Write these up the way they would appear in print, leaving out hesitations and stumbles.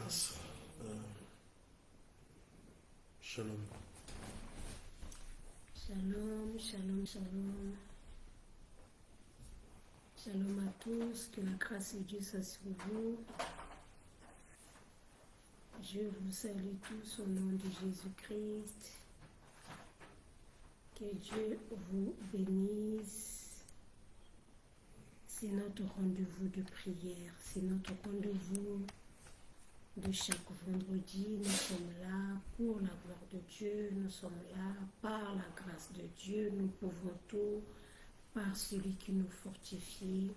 grâce. Shalom. Shalom, shalom, shalom. Shalom à tous, que la grâce de Dieu soit sur vous. Je vous salue tous au nom de Jésus-Christ. Que Dieu vous bénisse. C'est notre rendez-vous de prière, c'est notre rendez-vous de chaque vendredi. Nous sommes là pour la gloire de Dieu, nous sommes là par la grâce de Dieu. Nous pouvons tout par celui qui nous fortifie.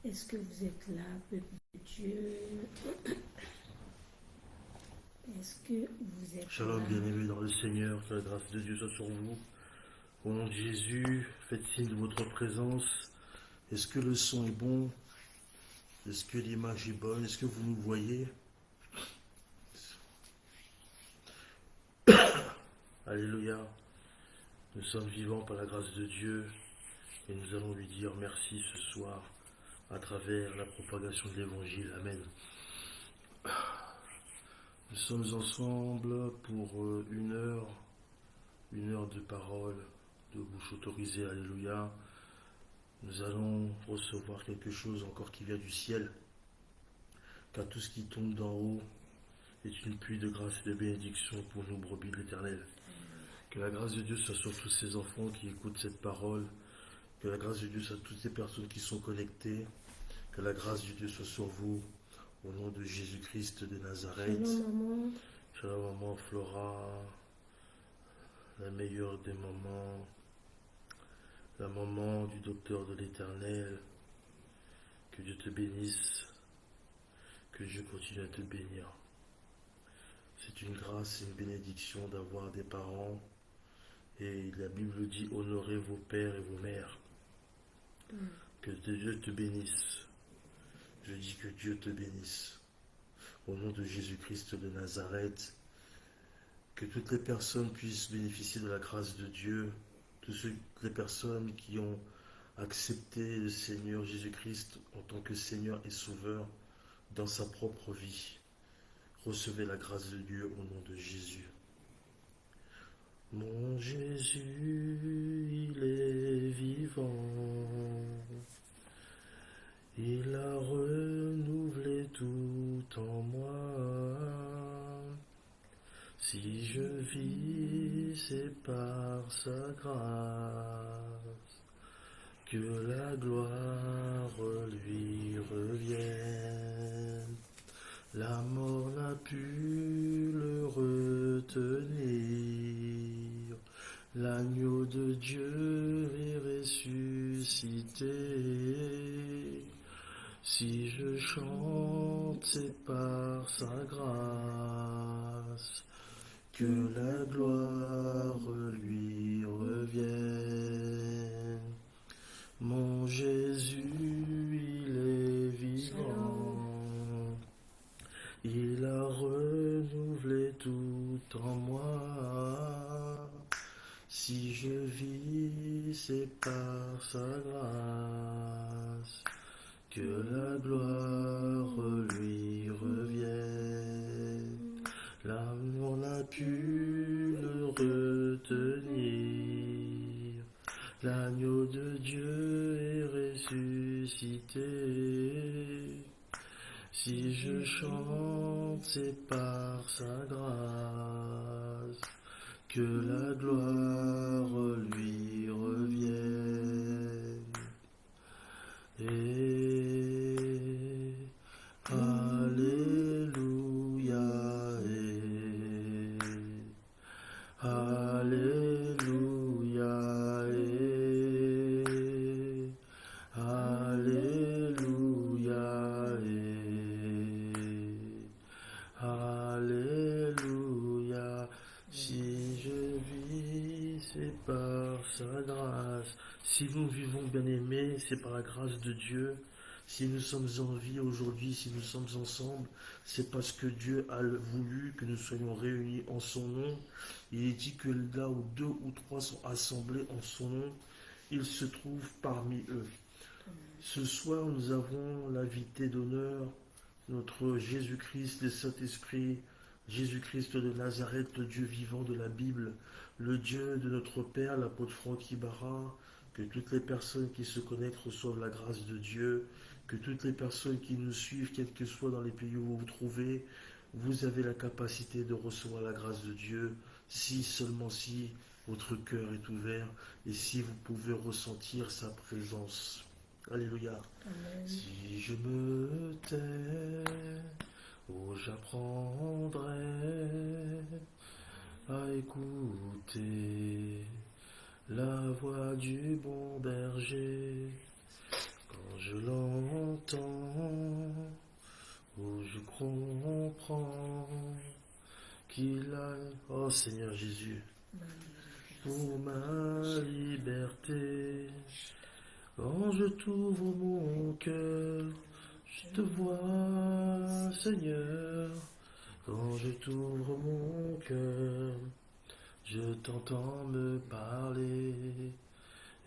Est-ce que vous êtes là, peuple de Dieu? Est-ce que vous êtes Shalom, là? bien-aimés dans le Seigneur, que la grâce de Dieu soit sur vous. Au nom de Jésus, faites signe de votre présence. Est-ce que le son est bon? Est-ce que l'image est bonne? Est-ce que vous nous voyez? Alléluia. Nous sommes vivants par la grâce de Dieu et nous allons lui dire merci ce soir à travers la propagation de l'Évangile. Amen. Nous sommes ensemble pour une heure de parole, de bouche autorisée. Alléluia. Nous allons recevoir quelque chose encore qui vient du ciel, car tout ce qui tombe d'en haut est une pluie de grâce et de bénédiction pour nous, brebis de l'Éternel. Que la grâce de Dieu soit sur tous ces enfants qui écoutent cette parole, que la grâce de Dieu soit sur toutes ces personnes qui sont connectées, que la grâce de Dieu soit sur vous, au nom de Jésus-Christ de Nazareth. Shalom, maman. Shalom, maman Flora, la meilleure des mamans, la maman du docteur de l'Éternel. Que Dieu te bénisse, que Dieu continue à te bénir. C'est une grâce et une bénédiction d'avoir des parents. Et la Bible dit, honorez vos pères et vos mères. Que Dieu te bénisse. Je dis que Dieu te bénisse. Au nom de Jésus-Christ de Nazareth, que toutes les personnes puissent bénéficier de la grâce de Dieu. Toutes les personnes qui ont accepté le Seigneur Jésus-Christ en tant que Seigneur et Sauveur dans sa propre vie. Recevez la grâce de Dieu au nom de Jésus. Mon Jésus, il est vivant. Il a renouvelé tout en moi. Si je vis, c'est par sa grâce que la gloire lui revienne. La mort n'a pu le retenir. L'agneau de Dieu est ressuscité. Si je chante, c'est par sa grâce que la gloire lui revienne. Mon Jésus, il est vivant. Il a renouvelé tout en moi. Si je vis, c'est par sa grâce que la gloire lui revienne. L'amour n'a pu le retenir. L'agneau de Dieu est ressuscité. Si je chante, c'est par sa grâce que la gloire lui revienne. Et Alléluia, et Alléluia, et Alléluia, et Alléluia. Si je vis, c'est par sa grâce. Si nous vivons, bien-aimés, c'est par la grâce de Dieu. Si nous sommes en vie aujourd'hui, si nous sommes ensemble, c'est parce que Dieu a voulu que nous soyons réunis en son nom. Il est dit que là où 2 ou 3 sont assemblés en son nom, il se trouve parmi eux. Ce soir, nous avons l'invité d'honneur notre Jésus-Christ, le Saint-Esprit, Jésus-Christ de Nazareth, le Dieu vivant de la Bible, le Dieu de notre Père, l'apôtre Franck Ibarra, que toutes les personnes qui se connectent reçoivent la grâce de Dieu, que toutes les personnes qui nous suivent, quels que soient dans les pays où vous vous trouvez, vous avez la capacité de recevoir la grâce de Dieu, si seulement si votre cœur est ouvert et si vous pouvez ressentir sa présence. Alléluia. Amen. Si je me tais, oh j'apprendrai à écouter la voix du bon berger. Quand je l'entends, oh je comprends qu'il a, oh Seigneur Jésus, pour ma liberté. Quand je t'ouvre mon cœur, je te vois, Seigneur. Quand je t'ouvre mon cœur, je t'entends me parler.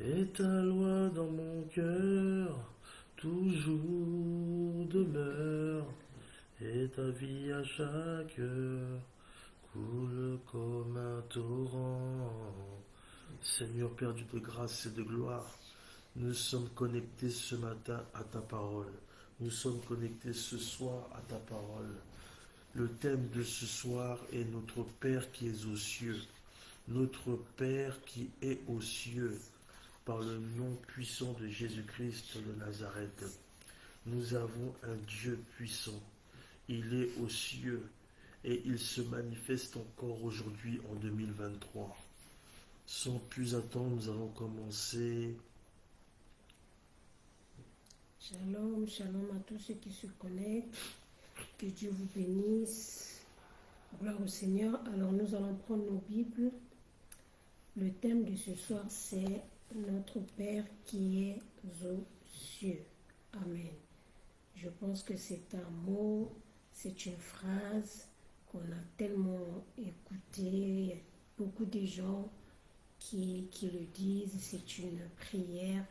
Et ta loi dans mon cœur, toujours demeure. Et ta vie à chaque heure coule comme un torrent. Seigneur Père Dieu de grâce et de gloire, nous sommes connectés ce matin à ta parole. Nous sommes connectés ce soir à ta parole. Le thème de ce soir est notre Père qui est aux cieux. Notre Père qui est aux cieux, par le nom puissant de Jésus-Christ de Nazareth. Nous avons un Dieu puissant. Il est aux cieux et il se manifeste encore aujourd'hui en 2023. Sans plus attendre, nous allons commencer. Shalom, shalom à tous ceux qui se connectent. Que Dieu vous bénisse. Gloire au Seigneur. Alors nous allons prendre nos Bibles. Le thème de ce soir, c'est notre Père qui est aux cieux. Amen. Je pense que c'est un mot, c'est une phrase qu'on a tellement écoutée. Beaucoup de gens qui le disent. C'est une prière.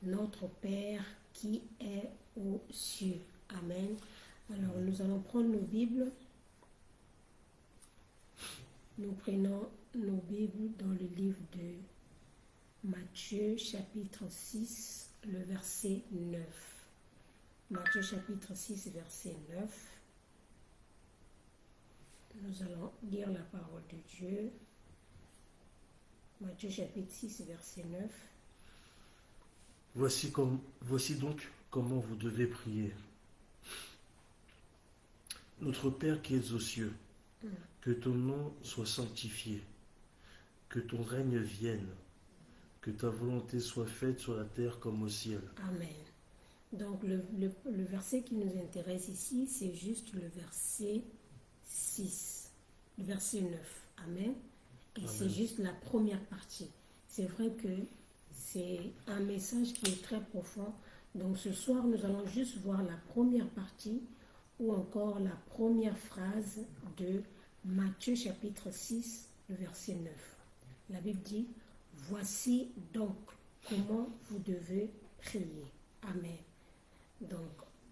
Notre Père qui est aux cieux. Amen. Alors nous allons prendre nos Bibles. Nous prenons nos Bibles dans le livre de Matthieu chapitre 6, le verset 9. Matthieu chapitre 6, verset 9. Nous allons lire la parole de Dieu. Matthieu chapitre 6, verset 9. Voici donc comment vous devez prier. Notre Père qui es aux cieux, que ton nom soit sanctifié, que ton règne vienne, que ta volonté soit faite sur la terre comme au ciel. Amen. Donc le verset qui nous intéresse ici, c'est juste le verset 6, le verset 9. Amen. Et c'est juste la première partie. C'est vrai que c'est un message qui est très profond. Donc ce soir, nous allons juste voir la première partie ou encore la première phrase de Matthieu chapitre 6, le verset 9. La Bible dit, voici donc comment vous devez prier. Amen. Donc,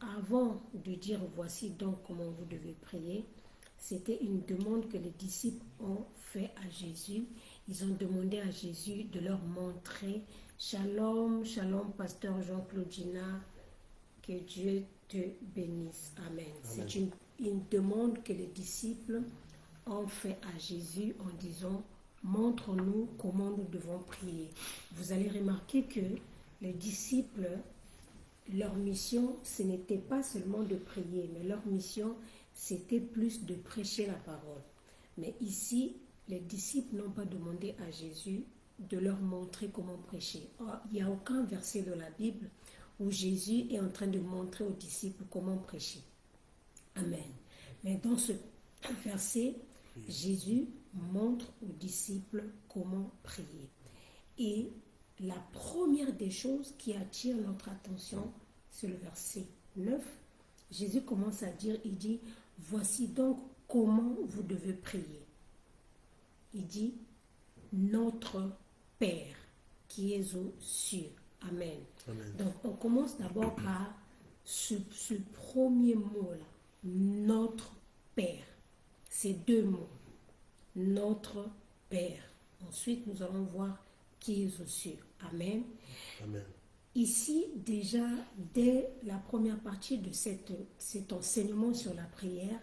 avant de dire voici donc comment vous devez prier, c'était une demande que les disciples ont fait à Jésus. Ils ont demandé à Jésus de leur montrer. Shalom, shalom, pasteur Jean-Claude Gina, que Dieu te bénisse. Amen. C'est une demande que les disciples ont fait à Jésus en disant, montre-nous comment nous devons prier. Vous allez remarquer que les disciples, leur mission, ce n'était pas seulement de prier, mais leur mission, c'était plus de prêcher la parole. Mais ici, les disciples n'ont pas demandé à Jésus de leur montrer comment prêcher. Or, il n'y a aucun verset de la Bible où Jésus est en train de montrer aux disciples comment prêcher. Amen. Mais dans ce verset, Jésus montre aux disciples comment prier. Et la première des choses qui attire notre attention, c'est le verset 9. Jésus commence à dire, il dit, voici donc comment vous devez prier. Il dit, notre Père qui est aux cieux. Amen. Amen. Donc on commence d'abord par ce premier mot-là, notre Père. Ces deux mots, notre Père. Ensuite, nous allons voir qui est aux cieux. Amen. Amen. Ici, déjà, dès la première partie de cet enseignement sur la prière,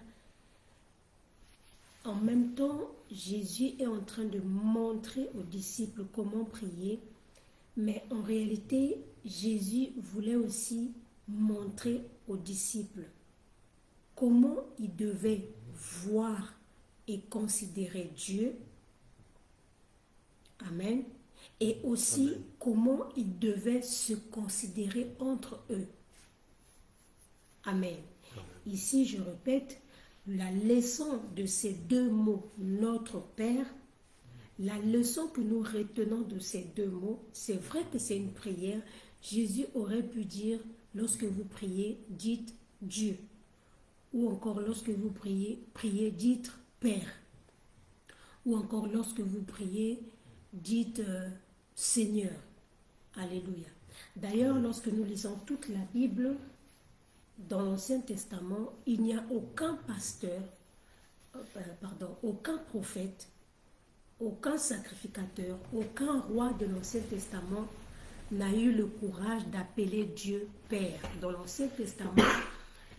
en même temps, Jésus est en train de montrer aux disciples comment prier, mais en réalité, Jésus voulait aussi montrer aux disciples comment ils devaient voir et considérer Dieu. Amen. Et aussi Amen. comment ils devaient se considérer entre eux. Amen. Amen. Ici, je répète, la leçon de ces deux mots, notre Père, la leçon que nous retenons de ces deux mots, c'est vrai que c'est une prière. Jésus aurait pu dire, lorsque vous priez, dites Dieu. Ou encore, lorsque vous priez, dites Père. Ou encore, lorsque vous priez, dites Seigneur. Alléluia. D'ailleurs, lorsque nous lisons toute la Bible, dans l'Ancien Testament, il n'y a aucun pasteur, aucun prophète, aucun sacrificateur, aucun roi de l'Ancien Testament n'a eu le courage d'appeler Dieu Père. Dans l'Ancien Testament,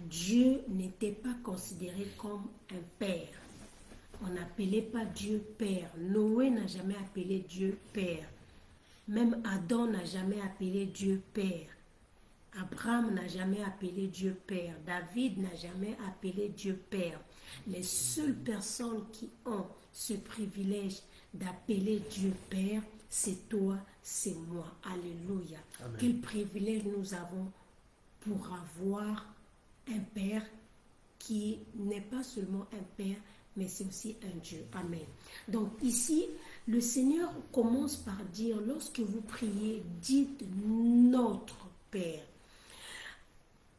Dieu n'était pas considéré comme un père. On n'appelait pas Dieu Père. Noé n'a jamais appelé Dieu Père. Même Adam n'a jamais appelé Dieu Père. Abraham n'a jamais appelé Dieu Père. David n'a jamais appelé Dieu Père. Les seules personnes qui ont ce privilège d'appeler Dieu Père, c'est toi, c'est moi. Alléluia. Amen. Quel privilège nous avons pour avoir un Père qui n'est pas seulement un Père, mais c'est aussi un Dieu. Amen. Donc ici, le Seigneur commence par dire, lorsque vous priez, dites notre Père.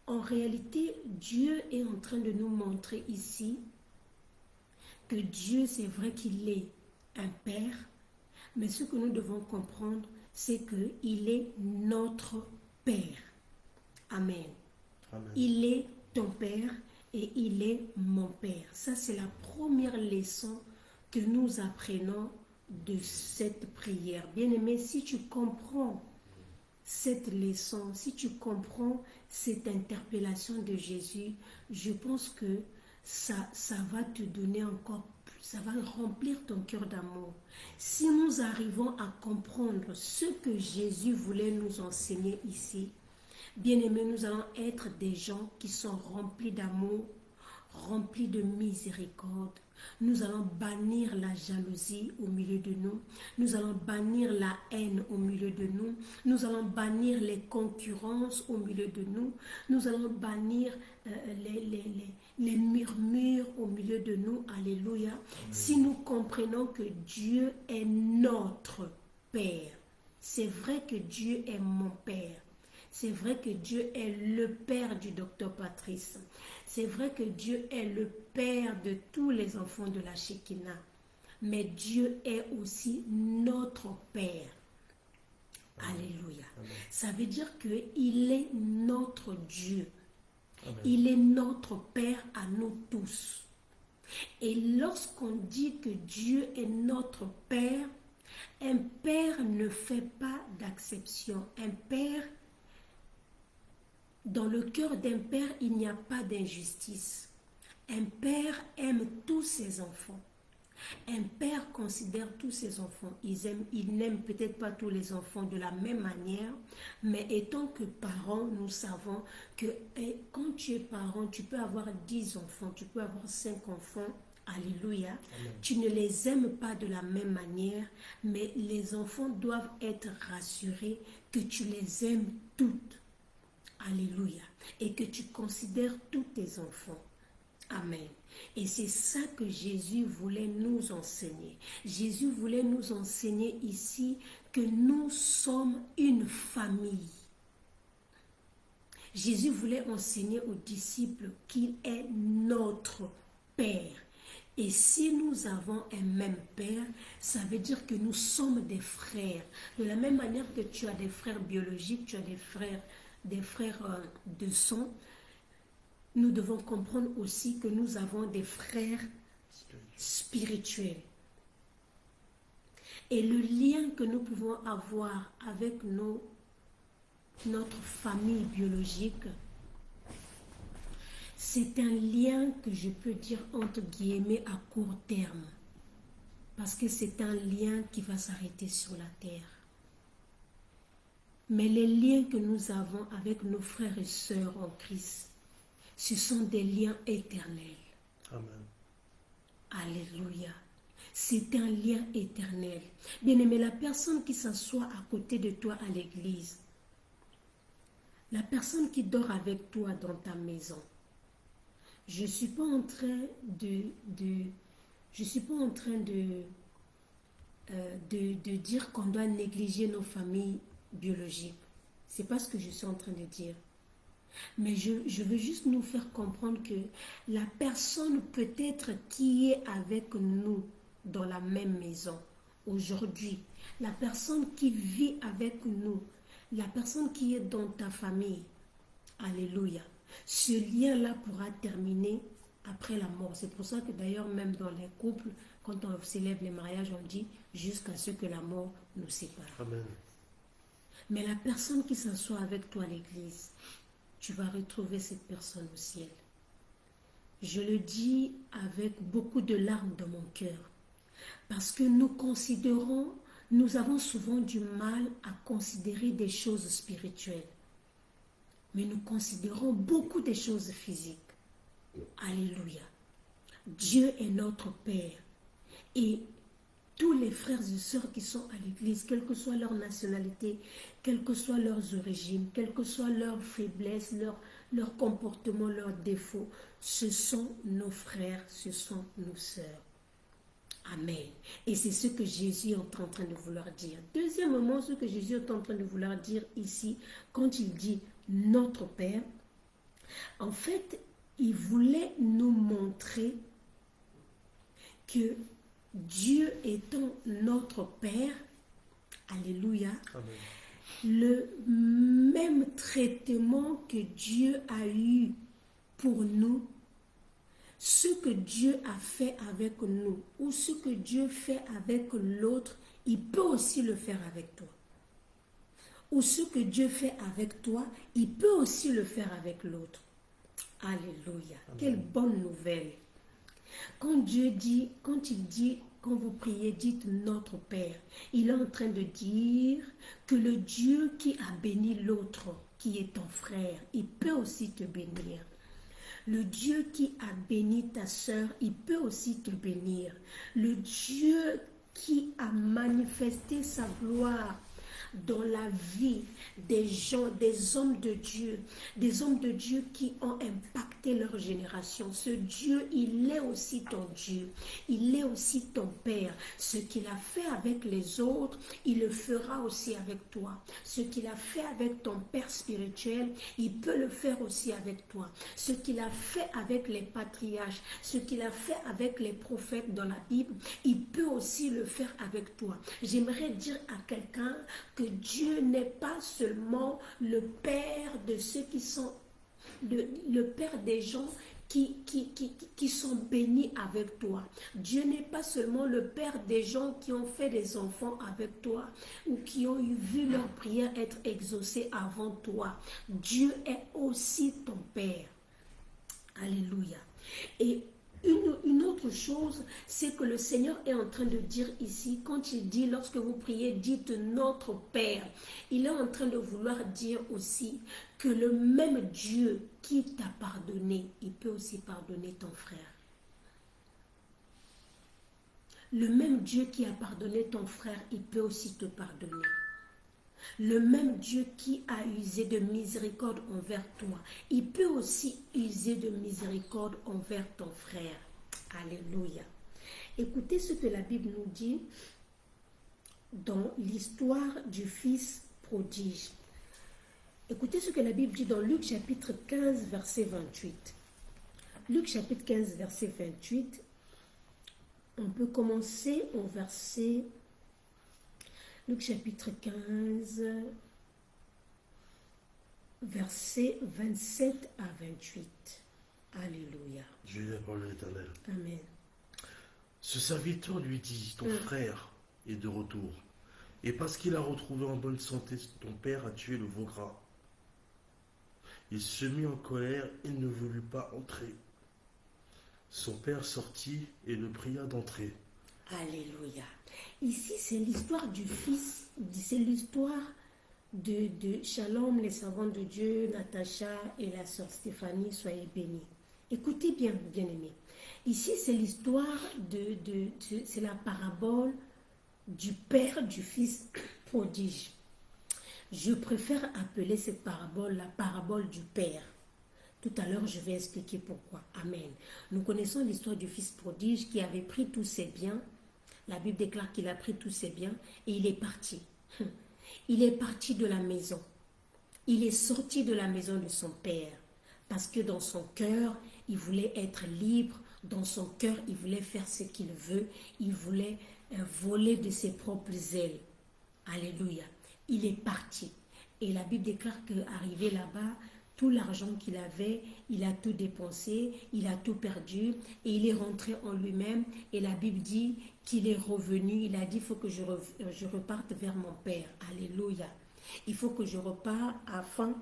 En réalité, Dieu est en train de nous montrer ici que Dieu, c'est vrai qu'il est un Père, mais ce que nous devons comprendre, c'est qu'il est notre Père. Amen. Amen. Il est ton Père et il est mon Père. Ça, c'est la première leçon que nous apprenons de cette prière. Bien-aimé, si tu comprends cette leçon, si tu comprends cette interpellation de Jésus, je pense que ça va te donner encore plus, ça va remplir ton cœur d'amour. Si nous arrivons à comprendre ce que Jésus voulait nous enseigner ici, bien-aimés, nous allons être des gens qui sont remplis d'amour, remplis de miséricorde. Nous allons bannir la jalousie au milieu de nous. Nous allons bannir la haine au milieu de nous. Nous allons bannir les concurrences au milieu de nous. Nous allons bannir les murmures au milieu de nous. Alléluia. Si nous comprenons que Dieu est notre Père, c'est vrai que Dieu est mon Père. C'est vrai que Dieu est le Père du docteur Patrice. C'est vrai que Dieu est le Père de tous les enfants de la Shekinah. Mais Dieu est aussi notre Père. Alléluia. Amen. Ça veut dire qu'il est notre Dieu. Amen. Il est notre Père à nous tous. Et lorsqu'on dit que Dieu est notre Père, un Père ne fait pas d'acception. Un Père, dans le cœur d'un père, il n'y a pas d'injustice. Un père aime tous ses enfants. Un père considère tous ses enfants. Il n'aime peut-être pas tous les enfants de la même manière, mais étant que parents, nous savons que quand tu es parent, tu peux avoir 10 enfants, tu peux avoir 5 enfants. Alléluia. Amen. Tu ne les aimes pas de la même manière, mais les enfants doivent être rassurés que tu les aimes toutes. Alléluia. Et que tu considères tous tes enfants. Amen. Et c'est ça que Jésus voulait nous enseigner. Jésus voulait nous enseigner ici que nous sommes une famille. Jésus voulait enseigner aux disciples qu'il est notre Père. Et si nous avons un même Père, ça veut dire que nous sommes des frères. De la même manière que tu as des frères biologiques, tu as des frères des frères de sang, nous devons comprendre aussi que nous avons des frères spirituels. Et le lien que nous pouvons avoir avec notre famille biologique, c'est un lien que je peux dire entre guillemets à court terme. Parce que c'est un lien qui va s'arrêter sur la terre. Mais les liens que nous avons avec nos frères et sœurs en Christ, ce sont des liens éternels. Amen. Alléluia. C'est un lien éternel. Bien-aimé, la personne qui s'assoit à côté de toi à l'église, la personne qui dort avec toi dans ta maison, je ne suis pas en train de dire qu'on doit négliger nos familles biologiques. Ce n'est pas ce que je suis en train de dire. Mais je veux juste nous faire comprendre que la personne peut-être qui est avec nous dans la même maison aujourd'hui, la personne qui vit avec nous, la personne qui est dans ta famille, alléluia, ce lien-là pourra terminer après la mort. C'est pour ça que d'ailleurs même dans les couples, quand on célèbre les mariages, on dit jusqu'à ce que la mort nous sépare. Amen. Mais la personne qui s'assoit avec toi à l'église, tu vas retrouver cette personne au ciel. Je le dis avec beaucoup de larmes dans mon cœur. Parce que nous avons souvent du mal à considérer des choses spirituelles. Mais nous considérons beaucoup des choses physiques. Alléluia. Dieu est notre Père. Et tous les frères et sœurs qui sont à l'église, quelle que soit leur nationalité, quelles que soient leurs origines, quelles que soient leurs faiblesses, leur comportement, leurs défauts, ce sont nos frères, ce sont nos sœurs. Amen. Et c'est ce que Jésus est en train de vouloir dire. Deuxièmement, ce que Jésus est en train de vouloir dire ici, quand il dit notre Père, en fait, il voulait nous montrer que Dieu étant notre Père, alléluia, Amen. le même traitement que Dieu a eu pour nous, ce que Dieu a fait avec nous ou ce que Dieu fait avec l'autre, il peut aussi le faire avec toi. Ou ce que Dieu fait avec toi, il peut aussi le faire avec l'autre. Alléluia. Amen. Quelle bonne nouvelle. Quand il dit, quand vous priez, dites notre Père, il est en train de dire que le Dieu qui a béni l'autre, qui est ton frère, il peut aussi te bénir. Le Dieu qui a béni ta sœur, il peut aussi te bénir. Le Dieu qui a manifesté sa gloire dans la vie des gens, des hommes de Dieu qui ont impacté leur génération. Ce Dieu, il est aussi ton Dieu, il est aussi ton Père. Ce qu'il a fait avec les autres, il le fera aussi avec toi. Ce qu'il a fait avec ton Père spirituel, il peut le faire aussi avec toi. Ce qu'il a fait avec les patriarches, ce qu'il a fait avec les prophètes dans la Bible, il peut aussi le faire avec toi. J'aimerais dire à quelqu'un que Dieu n'est pas seulement le Père de ceux qui sont, le Père des gens qui sont bénis avec toi. Dieu n'est pas seulement le Père des gens qui ont fait des enfants avec toi ou qui ont vu leur prière être exaucée avant toi. Dieu est aussi ton Père. Alléluia. Et une autre chose, c'est que le Seigneur est en train de dire ici, quand il dit, lorsque vous priez, dites notre Père, il est en train de vouloir dire aussi que le même Dieu qui t'a pardonné, il peut aussi pardonner ton frère. Le même Dieu qui a pardonné ton frère, il peut aussi te pardonner. Le même Dieu qui a usé de miséricorde envers toi, il peut aussi user de miséricorde envers ton frère. Alléluia. Écoutez ce que la Bible nous dit dans l'histoire du fils prodige. Écoutez ce que la Bible dit dans Luc chapitre 15, verset 28. Luc chapitre 15, verset 28. On peut commencer au verset... Luc chapitre 15, versets 27 à 28. Alléluia. Je lis la parole de l'Éternel. Amen. Ce serviteur lui dit, ton frère est de retour. Et parce qu'il a retrouvé en bonne santé, ton père a tué le veau gras. Il se mit en colère et ne voulut pas entrer. Son père sortit et le pria d'entrer. Alléluia. Ici, c'est l'histoire du fils, c'est l'histoire de Shalom, les servants de Dieu, Natacha et la sœur Stéphanie, soyez bénis. Écoutez bien, bien-aimés. Ici, c'est l'histoire c'est la parabole du père du fils prodige. Je préfère appeler cette parabole la parabole du père. Tout à l'heure, je vais expliquer pourquoi. Amen. Nous connaissons l'histoire du fils prodige qui avait pris tous ses biens. La Bible déclare qu'il a pris tous ses biens et il est parti. Il est parti de la maison. Il est sorti de la maison de son père parce que dans son cœur, il voulait être libre. Dans son cœur, il voulait faire ce qu'il veut. Il voulait voler de ses propres ailes. Alléluia. Il est parti. Et la Bible déclare qu'arrivé là-bas, tout l'argent qu'il avait, il a tout dépensé, il a tout perdu et il est rentré en lui-même. Et la Bible dit qu'il est revenu. Il a dit, il faut que je reparte vers mon Père. Alléluia. Il faut que je reparte afin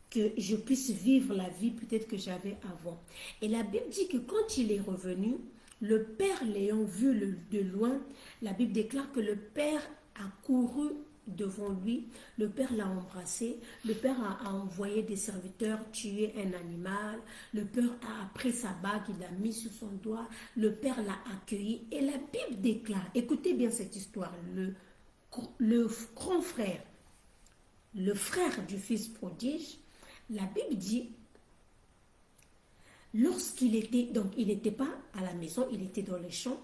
que je puisse vivre la vie peut-être que j'avais avant. Et la Bible dit que quand il est revenu, le Père l'ayant vu de loin, la Bible déclare que le Père a couru devant lui, le père l'a embrassé, le père a envoyé des serviteurs tuer un animal, le père a pris sa bague, il l'a mis sur son doigt, le père l'a accueilli et la Bible déclare, écoutez bien cette histoire, le grand frère, le frère du fils prodige, la Bible dit, lorsqu'il était, donc il n'était pas à la maison, il était dans les champs,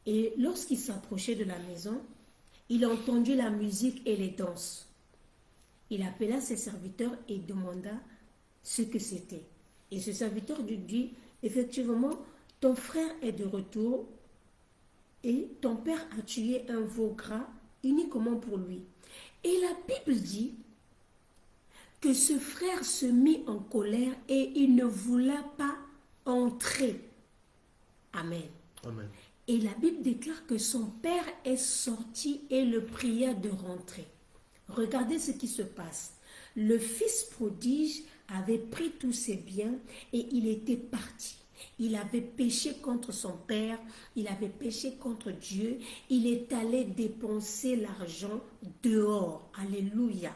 et lorsqu'il s'approchait de la maison, il a entendu la musique et les danses. Il appela ses serviteurs et demanda ce que c'était. Et ce serviteur lui dit, effectivement, ton frère est de retour et ton père a tué un veau gras uniquement pour lui. Et la Bible dit que ce frère se mit en colère et il ne voulait pas entrer. Amen. Amen. Et la Bible déclare que son père est sorti et le pria de rentrer. Regardez ce qui se passe. Le fils prodige avait pris tous ses biens et il était parti. Il avait péché contre son père, il avait péché contre Dieu. Il est allé dépenser l'argent dehors. Alléluia.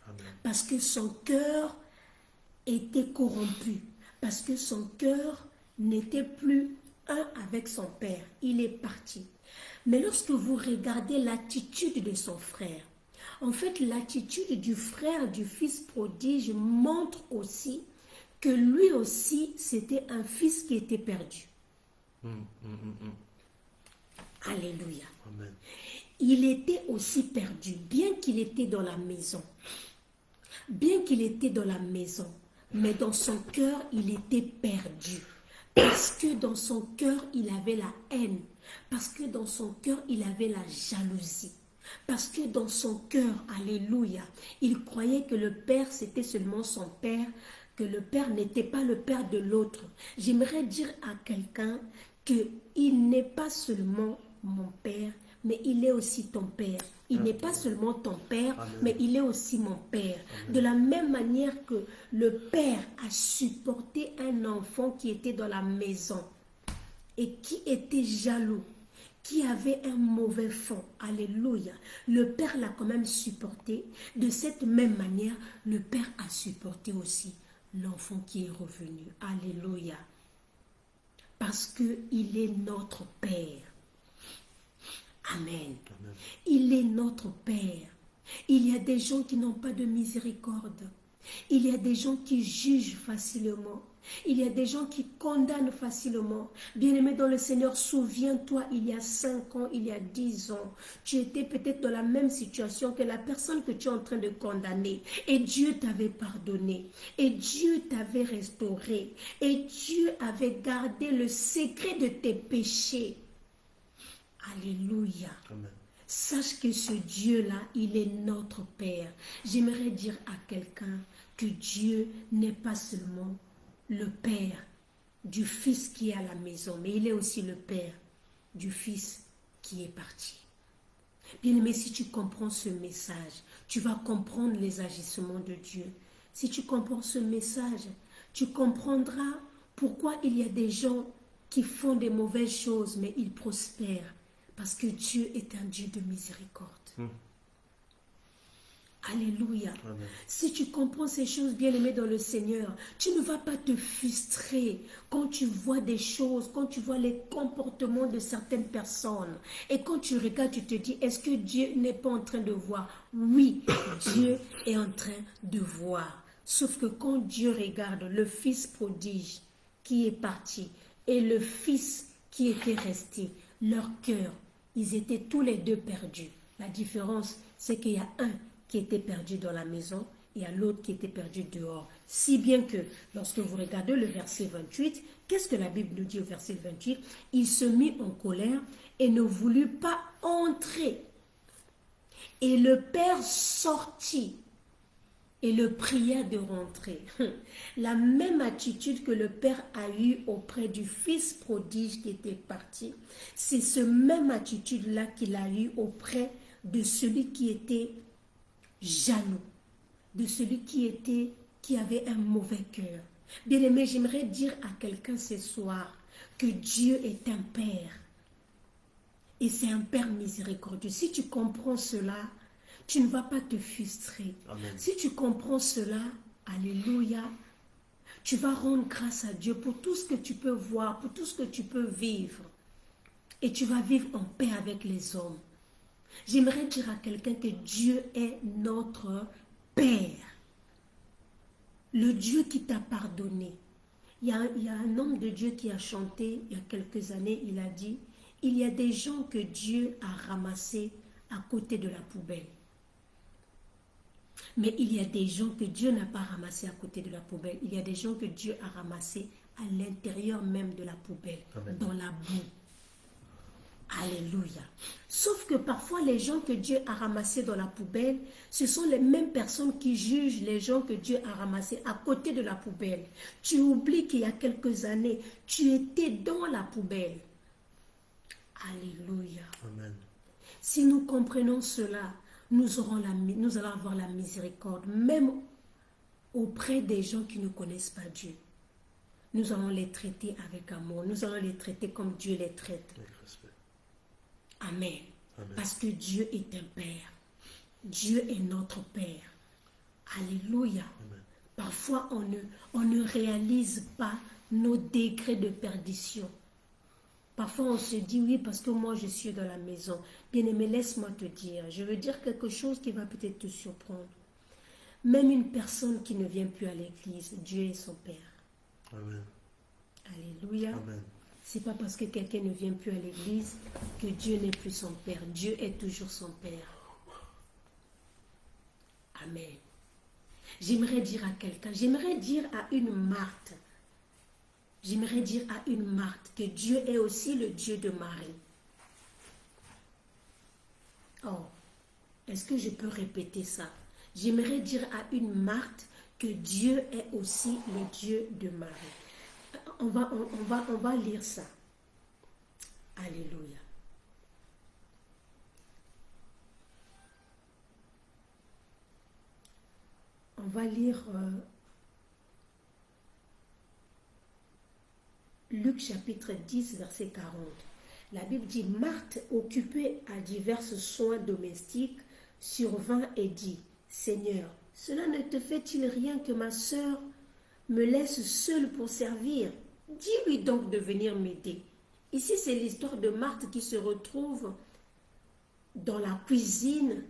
Amen. Parce que son cœur était corrompu. Parce que son cœur n'était plus un avec son père, il est parti. Mais lorsque vous regardez l'attitude de son frère, en fait l'attitude du frère du fils prodige montre aussi que lui aussi c'était un fils qui était perdu. Alléluia. Amen. Il était aussi perdu, bien qu'il était dans la maison. Bien qu'il était dans la maison, mais dans son cœur il était perdu. Parce que dans son cœur, il avait la haine. Parce que dans son cœur, il avait la jalousie. Parce que dans son cœur, alléluia, il croyait que le père, c'était seulement son père, que le père n'était pas le père de l'autre. J'aimerais dire à quelqu'un qu'il n'est pas seulement mon père, mais il est aussi ton père. Il n'est pas seulement ton père, Amen. mais il est aussi mon père. Amen. De la même manière que le père a supporté un enfant qui était dans la maison et qui était jaloux, qui avait un mauvais fond. Alléluia. Le père l'a quand même supporté. De cette même manière, le père a supporté aussi l'enfant qui est revenu. Alléluia. Parce qu'il est notre père. Amen. Amen. Il est notre Père. Il y a des gens qui n'ont pas de miséricorde. Il y a des gens qui jugent facilement. Il y a des gens qui condamnent facilement. Bien-aimé dans le Seigneur, souviens-toi, il y a 5 ans, il y a 10 ans, tu étais peut-être dans la même situation que la personne que tu es en train de condamner. Et Dieu t'avait pardonné. Et Dieu t'avait restauré. Et Dieu avait gardé le secret de tes péchés. Alléluia. Amen. Sache que ce Dieu-là, il est notre Père. J'aimerais dire à quelqu'un que Dieu n'est pas seulement le Père du Fils qui est à la maison, mais il est aussi le Père du Fils qui est parti. Bien-aimé, si tu comprends ce message, tu vas comprendre les agissements de Dieu. Si tu comprends ce message, tu comprendras pourquoi il y a des gens qui font des mauvaises choses, mais ils prospèrent. Parce que Dieu est un Dieu de miséricorde. Alléluia. Amen. Si tu comprends ces choses, bien-aimé dans le Seigneur, tu ne vas pas te frustrer quand tu vois des choses, quand tu vois les comportements de certaines personnes. Et quand tu regardes, tu te dis, est-ce que Dieu n'est pas en train de voir? Oui, Dieu est en train de voir. Sauf que quand Dieu regarde le fils prodige qui est parti et le fils qui était resté, leur cœur, ils étaient tous les deux perdus. La différence, c'est qu'il y a un qui était perdu dans la maison et à l'autre qui était perdu dehors. Si bien que, lorsque vous regardez le verset 28, qu'est-ce que la Bible nous dit au verset 28? Il se mit en colère et ne voulut pas entrer. Et le père sortit et le pria de rentrer. La même attitude que le père a eue auprès du fils prodige qui était parti, c'est ce même attitude-là qu'il a eue auprès de celui qui était jaloux, de celui qui avait un mauvais cœur. Bien-aimé, j'aimerais dire à quelqu'un ce soir que Dieu est un Père. Et c'est un Père miséricordieux. Si tu comprends cela, tu ne vas pas te frustrer. Amen. Si tu comprends cela, alléluia, tu vas rendre grâce à Dieu pour tout ce que tu peux voir, pour tout ce que tu peux vivre. Et tu vas vivre en paix avec les hommes. J'aimerais dire à quelqu'un que Dieu est notre Père. Le Dieu qui t'a pardonné. Il y a un homme de Dieu qui a chanté il y a quelques années, il a dit, il y a des gens que Dieu a ramassés à côté de la poubelle. Mais il y a des gens que Dieu n'a pas ramassés à côté de la poubelle. Il y a des gens que Dieu a ramassés à l'intérieur même de la poubelle, Amen. dans la boue. Alléluia. Sauf que parfois, les gens que Dieu a ramassés dans la poubelle, ce sont les mêmes personnes qui jugent les gens que Dieu a ramassés à côté de la poubelle. Tu oublies qu'il y a quelques années, tu étais dans la poubelle. Alléluia. Amen. Si nous comprenons cela, nous allons avoir la miséricorde, même auprès des gens qui ne connaissent pas Dieu. Nous allons les traiter avec amour. Nous allons les traiter comme Dieu les traite. Avec respect. Amen. Amen. Parce que Dieu est un Père. Dieu est notre Père. Alléluia. Amen. Parfois, on ne réalise pas nos degrés de perdition. Parfois, on se dit, oui, parce que moi, je suis dans la maison. Bien-aimé, laisse-moi te dire. Je veux dire quelque chose qui va peut-être te surprendre. Même une personne qui ne vient plus à l'église, Dieu est son Père. Amen. Alléluia. Amen. C'est pas parce que quelqu'un ne vient plus à l'église que Dieu n'est plus son Père. Dieu est toujours son Père. Amen. J'aimerais dire à quelqu'un, j'aimerais dire à une Marthe, que Dieu est aussi le Dieu de Marie. Oh, est-ce que je peux répéter ça? J'aimerais dire à une Marthe que Dieu est aussi le Dieu de Marie. On va lire ça. Alléluia. On va lire Luc chapitre 10, verset 40. La Bible dit, Marthe, occupée à divers soins domestiques, survint et dit, Seigneur, cela ne te fait-il rien que ma sœur me laisse seule pour servir? Dis-lui donc de venir m'aider. Ici, c'est l'histoire de Marthe qui se retrouve dans la cuisine,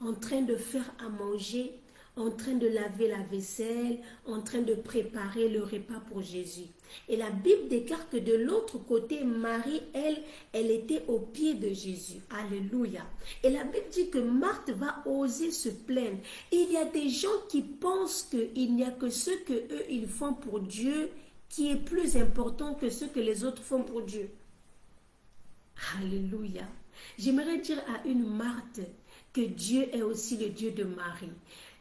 en train de faire à manger, en train de laver la vaisselle, en train de préparer le repas pour Jésus. Et la Bible déclare que de l'autre côté, Marie, elle était au pied de Jésus. Alléluia. Et la Bible dit que Marthe va oser se plaindre. Et il y a des gens qui pensent qu'il n'y a que ce que eux ils font pour Dieu qui est plus important que ce que les autres font pour Dieu. Alléluia. J'aimerais dire à une Marthe que Dieu est aussi le Dieu de Marie.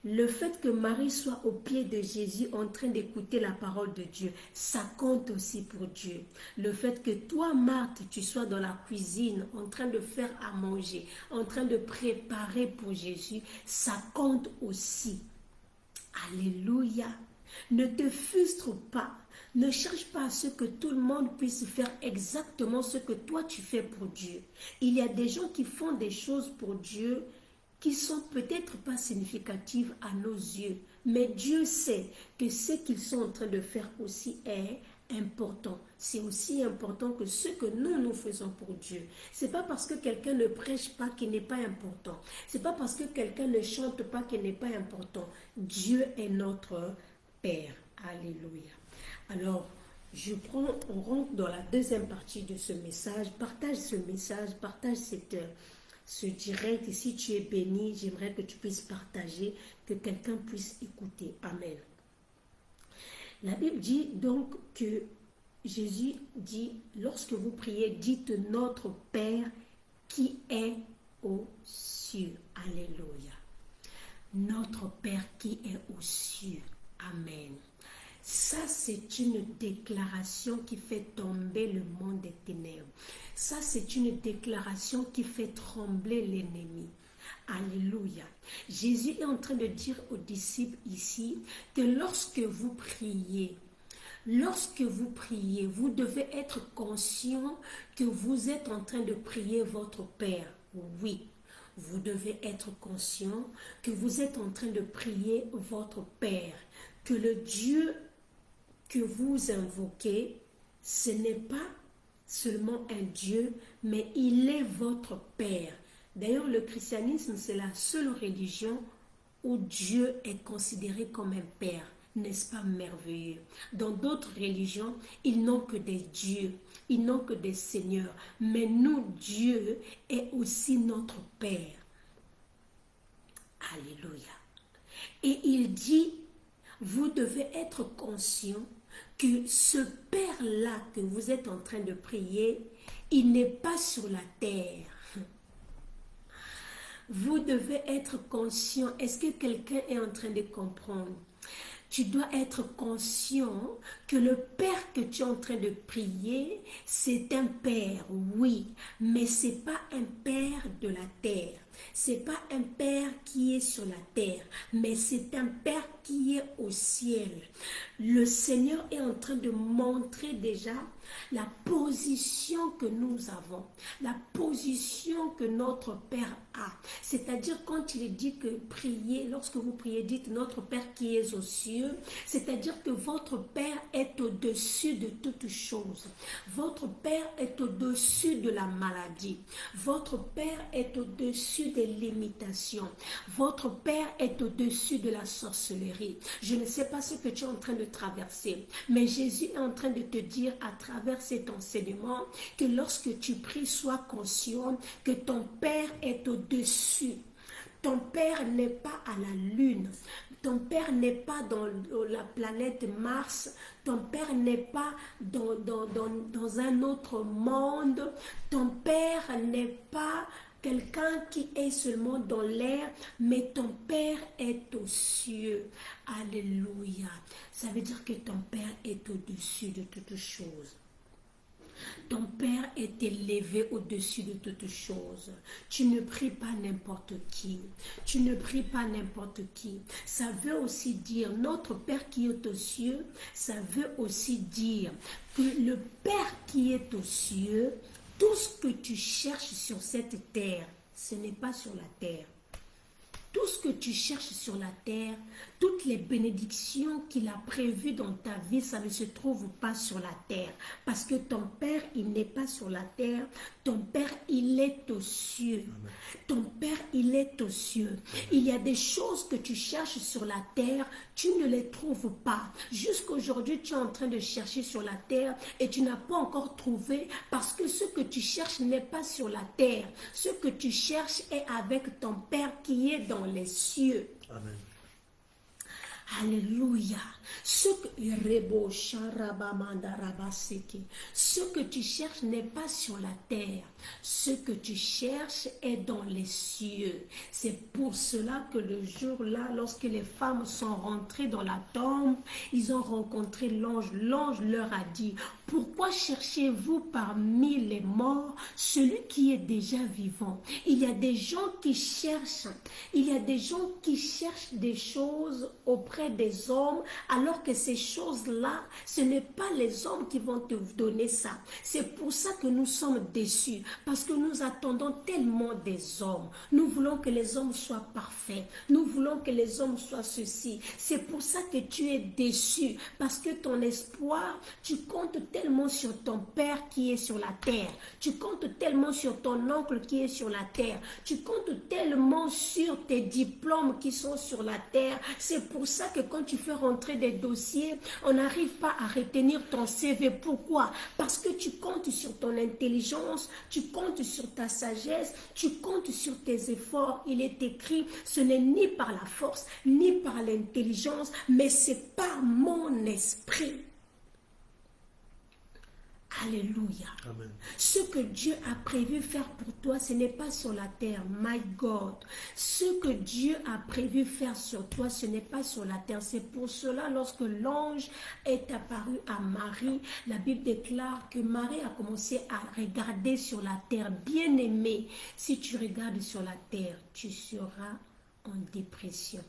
Le fait que Marie soit au pied de Jésus en train d'écouter la parole de Dieu, ça compte aussi pour Dieu. Le fait que toi, Marthe, tu sois dans la cuisine en train de faire à manger, en train de préparer pour Jésus, ça compte aussi. Alléluia. Ne te frustre pas. Ne cherche pas à ce que tout le monde puisse faire exactement ce que toi tu fais pour Dieu. Il y a des gens qui font des choses pour Dieu qui sont peut-être pas significatives à nos yeux. Mais Dieu sait que ce qu'ils sont en train de faire aussi est important. C'est aussi important que ce que nous faisons pour Dieu. C'est pas parce que quelqu'un ne prêche pas qu'il n'est pas important. C'est pas parce que quelqu'un ne chante pas qu'il n'est pas important. Dieu est notre Père. Alléluia. Alors, on rentre dans la deuxième partie de ce message. Partage ce message, partage ce direct. Et si tu es béni, j'aimerais que tu puisses partager, que quelqu'un puisse écouter. Amen. La Bible dit donc que Jésus dit, lorsque vous priez, dites notre Père qui est aux cieux. Alléluia. Notre Père qui est aux cieux. Amen. Ça, c'est une déclaration qui fait tomber le monde des ténèbres. Ça, c'est une déclaration qui fait trembler l'ennemi. Alléluia. Jésus est en train de dire aux disciples ici que lorsque vous priez, vous devez être conscient que vous êtes en train de prier votre Père. Oui, vous devez être conscient que vous êtes en train de prier votre Père. Que le Dieu que vous invoquez, ce n'est pas seulement un Dieu, mais il est votre Père. D'ailleurs, le christianisme, c'est la seule religion où Dieu est considéré comme un Père. N'est-ce pas merveilleux? Dans d'autres religions, ils n'ont que des dieux, ils n'ont que des seigneurs. Mais nous, Dieu est aussi notre Père. Alléluia. Et il dit, vous devez être conscient que ce Père-là que vous êtes en train de prier, il n'est pas sur la terre. Vous devez être conscient. Est-ce que quelqu'un est en train de comprendre? Tu dois être conscient que le Père que tu es en train de prier, c'est un Père, oui, mais ce n'est pas un Père de la terre. Ce n'est pas un Père qui est sur la terre, mais c'est un Père qui est au ciel. Le Seigneur est en train de montrer déjà la position que nous avons, la position que notre Père a. C'est-à-dire quand il dit que priez, lorsque vous priez, dites notre Père qui est aux cieux, c'est-à-dire que votre Père est au-dessus de toutes choses. Votre Père est au-dessus de la maladie. Votre Père est au-dessus des limitations. Votre Père est au-dessus de la sorcellerie. Je ne sais pas ce que tu es en train de traverser, mais Jésus est en train de te dire à travers cet enseignement que lorsque tu pries, sois conscient que ton Père est au-dessus. Ton Père n'est pas à la Lune. Ton Père n'est pas dans la planète Mars. Ton Père n'est pas dans un autre monde. Ton Père n'est pas quelqu'un qui est seulement dans l'air, mais ton Père est aux cieux. Alléluia. Ça veut dire que ton Père est au-dessus de toutes choses. Ton Père est élevé au-dessus de toutes choses. Tu ne pries pas n'importe qui. Tu ne pries pas n'importe qui. Ça veut aussi dire, notre Père qui est aux cieux, ça veut aussi dire que le Père qui est aux cieux, tout ce que tu cherches sur cette terre, ce n'est pas sur la terre. Tout ce que tu cherches sur la terre, toutes les bénédictions qu'il a prévues dans ta vie, ça ne se trouve pas sur la terre. Parce que ton Père, il n'est pas sur la terre. Ton Père, il est aux cieux. Ton Père, il est aux cieux. Il y a des choses que tu cherches sur la terre, tu ne les trouves pas. Jusqu'aujourd'hui, tu es en train de chercher sur la terre et tu n'as pas encore trouvé parce que ce que tu cherches n'est pas sur la terre. Ce que tu cherches est avec ton Père qui est dans les cieux. Amen. Alléluia. Ce que tu cherches n'est pas sur la terre. Ce que tu cherches est dans les cieux. C'est pour cela que le jour-là, lorsque les femmes sont rentrées dans la tombe, ils ont rencontré l'ange. L'ange leur a dit, pourquoi cherchez-vous parmi les morts celui qui est déjà vivant? Il y a des gens qui cherchent. Il y a des gens qui cherchent des choses auprès des hommes, alors que ces choses-là, ce n'est pas les hommes qui vont te donner ça. C'est pour ça que nous sommes déçus, parce que nous attendons tellement des hommes. Nous voulons que les hommes soient parfaits. Nous voulons que les hommes soient ceci. C'est pour ça que tu es déçu, parce que ton espoir, tu comptes tellement sur ton père qui est sur la terre. Tu comptes tellement sur ton oncle qui est sur la terre. Tu comptes tellement sur tes diplômes qui sont sur la terre. C'est pour ça que quand tu fais rentrer des dossiers, on n'arrive pas à retenir ton CV. Pourquoi? Parce que tu comptes sur ton intelligence, tu comptes sur ta sagesse, tu comptes sur tes efforts. Il est écrit, ce n'est ni par la force, ni par l'intelligence, mais c'est par mon esprit. Alléluia. Amen. Ce que Dieu a prévu faire pour toi, ce n'est pas sur la terre. My God. Ce que Dieu a prévu faire sur toi, ce n'est pas sur la terre. C'est pour cela, lorsque l'ange est apparu à Marie, la Bible déclare que Marie a commencé à regarder sur la terre. Bien-aimé, si tu regardes sur la terre, tu seras en dépression.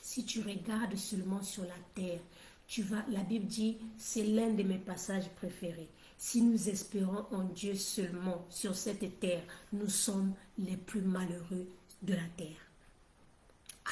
Si tu regardes seulement sur la terre, la Bible dit, c'est l'un de mes passages préférés. Si nous espérons en Dieu seulement sur cette terre, nous sommes les plus malheureux de la terre.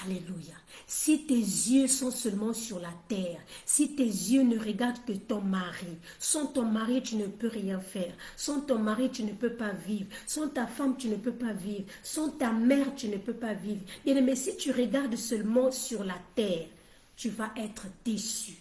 Alléluia. Si tes yeux sont seulement sur la terre, si tes yeux ne regardent que ton mari, sans ton mari, tu ne peux rien faire. Sans ton mari, tu ne peux pas vivre. Sans ta femme, tu ne peux pas vivre. Sans ta mère, tu ne peux pas vivre. Bien, mais si tu regardes seulement sur la terre, tu vas être déçu.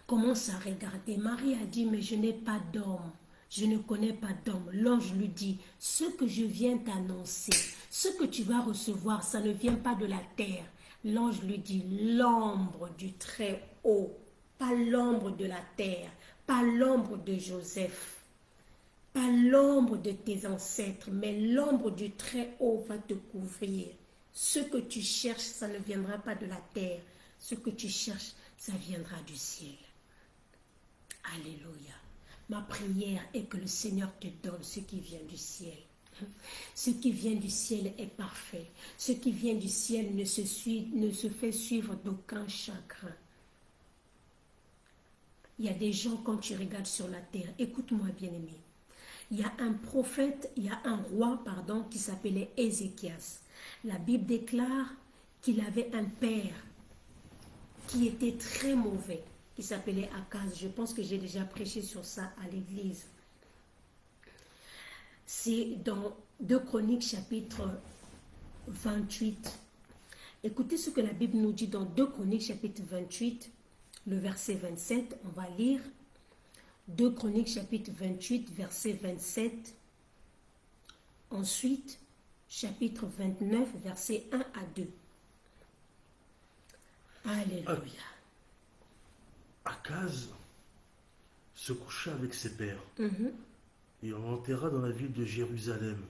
Commence à regarder. Marie a dit, mais je n'ai pas d'homme. Je ne connais pas d'homme. L'ange lui dit, ce que je viens t'annoncer, ce que tu vas recevoir, ça ne vient pas de la terre. L'ange lui dit, l'ombre du Très-Haut, pas l'ombre de la terre, pas l'ombre de Joseph, pas l'ombre de tes ancêtres, mais l'ombre du Très-Haut va te couvrir. Ce que tu cherches, ça ne viendra pas de la terre. Ce que tu cherches, ça viendra du ciel. Alléluia. Ma prière est que le Seigneur te donne ce qui vient du ciel. Ce qui vient du ciel est parfait. Ce qui vient du ciel ne se fait suivre d'aucun chagrin. Il y a des gens, quand tu regardes sur la terre, écoute-moi bien-aimé, il y a un prophète, il y a un roi, qui s'appelait Ézéchias. La Bible déclare qu'il avait un père qui était très mauvais, qui s'appelait Akaz. Je pense que j'ai déjà prêché sur ça à l'église. C'est dans 2 Chroniques chapitre 28. Écoutez ce que la Bible nous dit dans 2 Chroniques chapitre 28, le verset 27. On va lire 2 Chroniques chapitre 28, verset 27. Ensuite, chapitre 29, verset 1 à 2. Alléluia. Akaz se coucha avec ses pères et on l'enterra dans la ville de Jérusalem,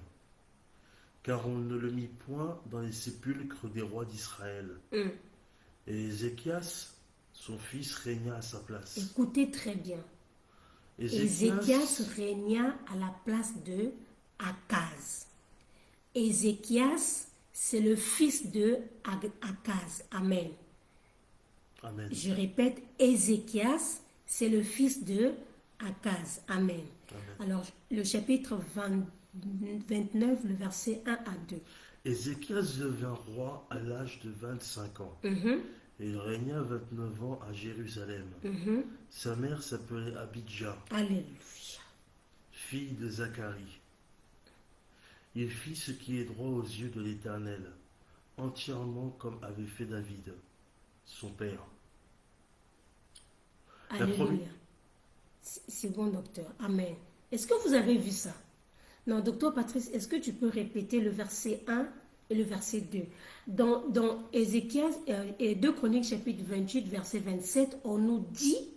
car on ne le mit point dans les sépulcres des rois d'Israël. Et Ézéchias, son fils, régna à sa place. Écoutez très bien. Ézéchias régna à la place de Akaz. Ézéchias, c'est le fils de Akaz. Amen. Amen. Je répète, Ézéchias, c'est le fils de Akaz. Amen. Amen. Alors, le chapitre 29, le verset 1 à 2. Ézéchias devint roi à l'âge de 25 ans. Et il régna 29 ans à Jérusalem. Sa mère s'appelait Abidja. Alléluia. Fille de Zacharie. Il fit ce qui est droit aux yeux de l'Éternel, entièrement comme avait fait David, son père. Alléluia. C'est bon, docteur. Amen. Est-ce que vous avez vu ça? Non, docteur Patrice, est-ce que tu peux répéter le verset 1 et le verset 2. Dans Ézéchias, et 2 Chroniques chapitre 28, verset 27, on nous dit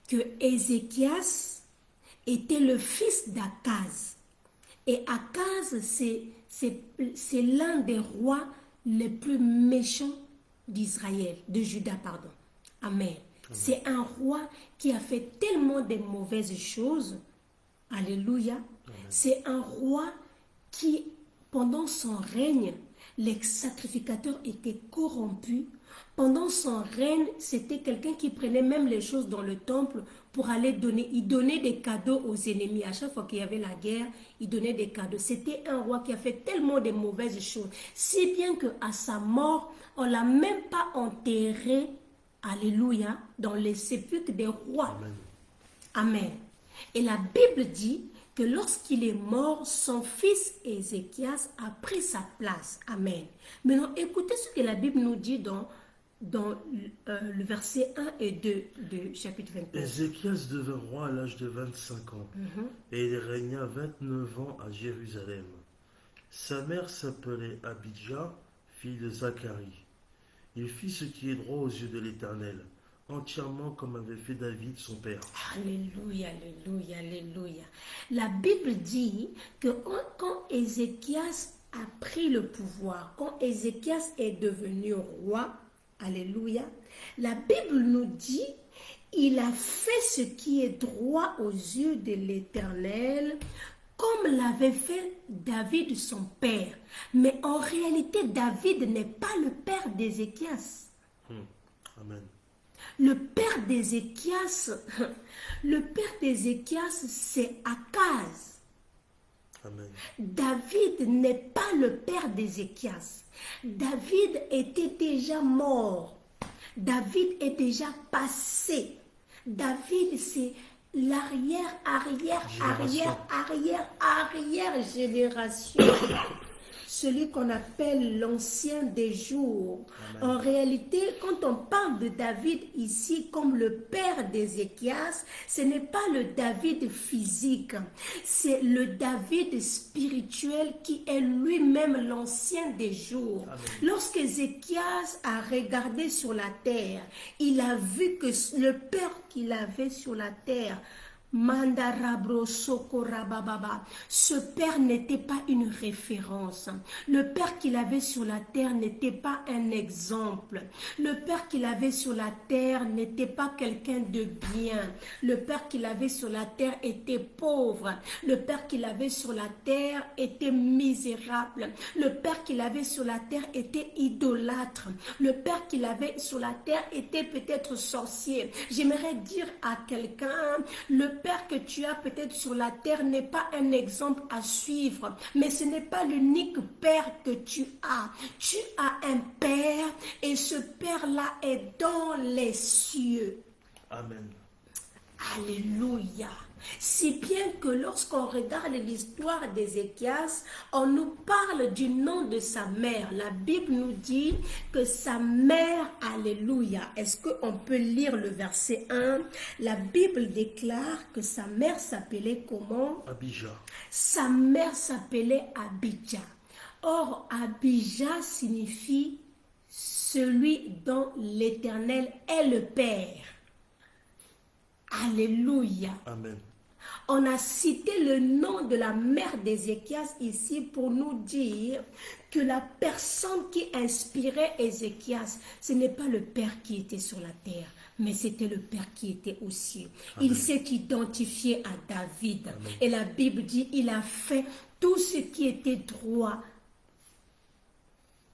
que Ézéchias était le fils d'Akaz. Et Akaz, c'est l'un des rois les plus méchants d'Israël, de Juda, pardon. Amen. C'est un roi qui a fait tellement de mauvaises choses. Alléluia. Amen. C'est un roi qui, pendant son règne, les sacrificateurs étaient corrompus. Pendant son règne, c'était quelqu'un qui prenait même les choses dans le temple pour aller donner. Il donnait des cadeaux aux ennemis. À chaque fois qu'il y avait la guerre, il donnait des cadeaux. C'était un roi qui a fait tellement de mauvaises choses. Si bien qu'à sa mort, on ne l'a même pas enterré, alléluia, dans les sépulcres des rois. Amen. Amen. Et la Bible dit que lorsqu'il est mort, son fils Ézéchias a pris sa place. Amen. Maintenant, écoutez ce que la Bible nous dit dans le verset 1 et 2 de chapitre 29. Ézéchias devint roi à l'âge de 25 ans, et il régna 29 ans à Jérusalem. Sa mère s'appelait Abijah, fille de Zacharie. Il fit ce qui est droit aux yeux de l'Éternel, entièrement comme avait fait David son père. Alléluia, alléluia, alléluia. La Bible dit que quand Ézéchias a pris le pouvoir, quand Ézéchias est devenu roi, alléluia, la Bible nous dit il a fait ce qui est droit aux yeux de l'Éternel, comme l'avait fait David son père. Mais en réalité, David n'est pas le père d'Ézéchias. Amen. Le père d'Ézéchias, c'est Akaz. Amen. David n'est pas le père d'Ézéchias. David était déjà mort. David est déjà passé. David, c'est l'arrière génération. Celui qu'on appelle l'ancien des jours. Amen. En réalité, quand on parle de David ici comme le père d'Ézéchias, ce n'est pas le David physique, c'est le David spirituel qui est lui-même l'ancien des jours. Amen. Lorsque Ézéchias a regardé sur la terre, il a vu que le père qu'il avait sur la terre, Mandarabro Sokorababa. Ce père n'était pas une référence. Le père qu'il avait sur la terre n'était pas un exemple. Le père qu'il avait sur la terre n'était pas quelqu'un de bien. Le père qu'il avait sur la terre était pauvre. Le père qu'il avait sur la terre était misérable. Le père qu'il avait sur la terre était idolâtre. Le père qu'il avait sur la terre était peut-être sorcier. J'aimerais dire à quelqu'un, le père que tu as peut-être sur la terre n'est pas un exemple à suivre, mais ce n'est pas l'unique père que tu as. Tu as un père et ce père-là est dans les cieux. Amen. Alléluia. Si bien que lorsqu'on regarde l'histoire d'Ézéchias, on nous parle du nom de sa mère. La Bible nous dit que sa mère, alléluia. Est-ce qu'on peut lire le verset 1? La Bible déclare que sa mère s'appelait comment? Abijah. Sa mère s'appelait Abijah. Or, Abijah signifie celui dont l'Éternel est le Père. Alléluia. Amen. On a cité le nom de la mère d'Ézéchias ici pour nous dire que la personne qui inspirait Ézéchias, ce n'est pas le Père qui était sur la terre, mais c'était le Père qui était aux cieux. Amen. Il s'est identifié à David. Amen. Et la Bible dit, il a fait tout ce qui était droit,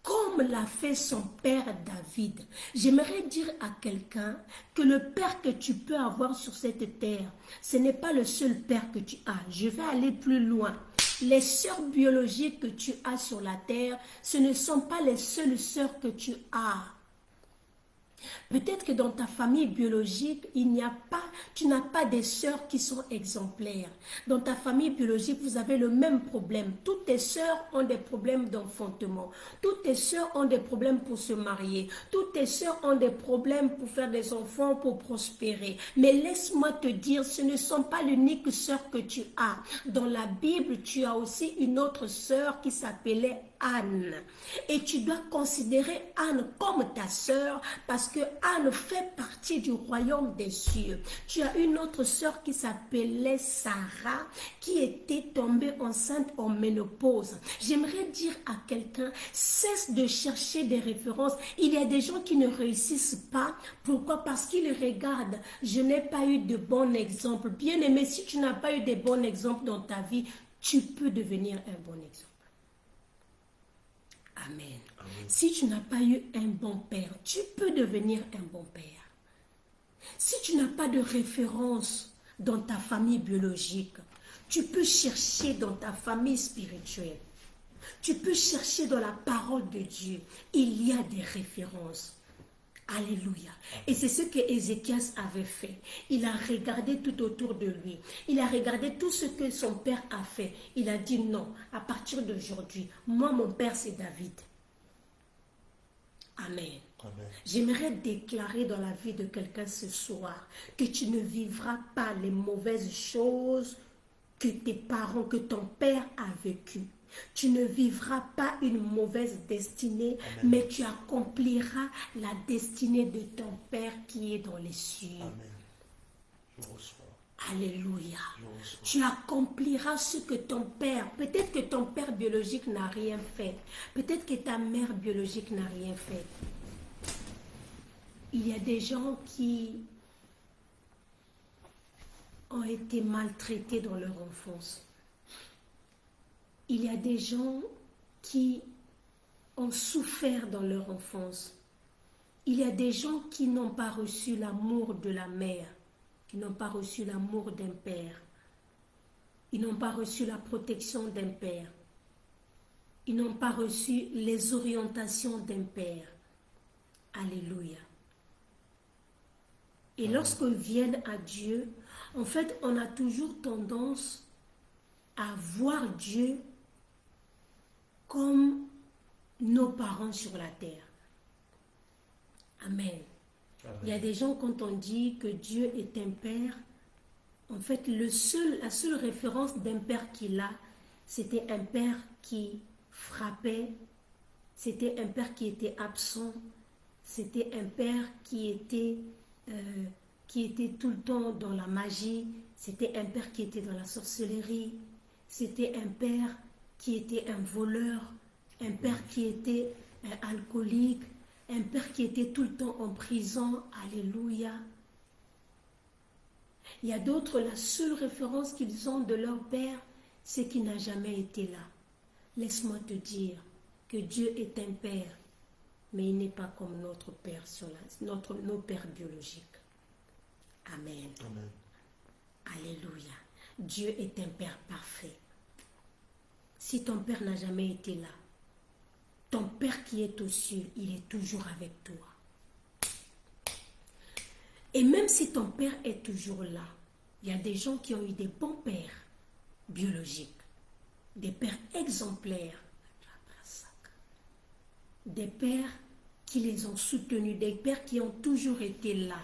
comme l'a fait son père David. J'aimerais dire à quelqu'un que le père que tu peux avoir sur cette terre, ce n'est pas le seul père que tu as. Je vais aller plus loin. Les sœurs biologiques que tu as sur la terre, ce ne sont pas les seules sœurs que tu as. Peut-être que dans ta famille biologique, tu n'as pas des sœurs qui sont exemplaires. Dans ta famille biologique, vous avez le même problème. Toutes tes sœurs ont des problèmes d'enfantement. Toutes tes sœurs ont des problèmes pour se marier. Toutes tes sœurs ont des problèmes pour faire des enfants, pour prospérer. Mais laisse-moi te dire, ce ne sont pas l'unique sœur que tu as. Dans la Bible, tu as aussi une autre sœur qui s'appelait Anne. Et tu dois considérer Anne comme ta sœur parce que Anne fait partie du royaume des cieux. Tu as une autre sœur qui s'appelait Sarah qui était tombée enceinte en ménopause. J'aimerais dire à quelqu'un, cesse de chercher des références. Il y a des gens qui ne réussissent pas. Pourquoi? Parce qu'ils regardent. Je n'ai pas eu de bon exemple. Bien aimé, si tu n'as pas eu de bons exemples dans ta vie, tu peux devenir un bon exemple. Amen. Amen. Si tu n'as pas eu un bon père, tu peux devenir un bon père. Si tu n'as pas de référence dans ta famille biologique, tu peux chercher dans ta famille spirituelle. Tu peux chercher dans la parole de Dieu. Il y a des références. Alléluia. Et c'est ce que Ézéchias avait fait. Il a regardé tout autour de lui. Il a regardé tout ce que son père a fait. Il a dit non, à partir d'aujourd'hui, moi mon père c'est David. Amen. Amen. J'aimerais déclarer dans la vie de quelqu'un ce soir que tu ne vivras pas les mauvaises choses que tes parents, que ton père a vécues. Tu ne vivras pas une mauvaise destinée, Amen. mais tu accompliras la destinée de ton Père qui est dans les cieux. Amen. Je reçois. Alléluia. Je reçois. Tu accompliras ce que ton père, peut-être que ton père biologique n'a rien fait, peut-être que ta mère biologique n'a rien fait. Il y a des gens qui ont été maltraités dans leur enfance. Il y a des gens qui ont souffert dans leur enfance. Il y a des gens qui n'ont pas reçu l'amour de la mère, qui n'ont pas reçu l'amour d'un père. Ils n'ont pas reçu la protection d'un père. Ils n'ont pas reçu les orientations d'un père. Alléluia. Et lorsqu'on vient à Dieu, en fait, on a toujours tendance à voir Dieu comme nos parents sur la terre. Amen. Amen. Il y a des gens, quand on dit que Dieu est un père, en fait, la seule référence d'un père qu'il a, c'était un père qui frappait, c'était un père qui était absent, c'était un père qui était tout le temps dans la magie, c'était un père qui était dans la sorcellerie, c'était un père qui était un voleur, un père qui était un alcoolique, un père qui était tout le temps en prison. Alléluia. Il y a d'autres, la seule référence qu'ils ont de leur père, c'est qu'il n'a jamais été là. Laisse-moi te dire que Dieu est un père, mais il n'est pas comme notre père nos pères biologiques. Amen. Amen. Alléluia. Dieu est un père parfait. Si ton père n'a jamais été là, ton père qui est aux cieux, il est toujours avec toi. Et même si ton père est toujours là, il y a des gens qui ont eu des bons pères biologiques, des pères exemplaires, des pères qui les ont soutenus, des pères qui ont toujours été là.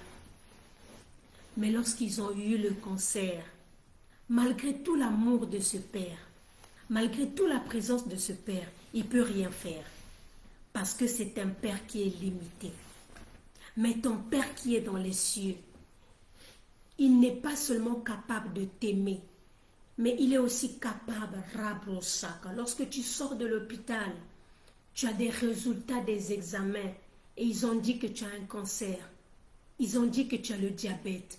Mais lorsqu'ils ont eu le cancer, malgré tout l'amour de ce père, malgré toute la présence de ce père, il ne peut rien faire. Parce que c'est un père qui est limité. Mais ton père qui est dans les cieux, il n'est pas seulement capable de t'aimer, mais il est aussi capable, Rabrosaka. Lorsque tu sors de l'hôpital, tu as des résultats des examens et ils ont dit que tu as un cancer. Ils ont dit que tu as le diabète.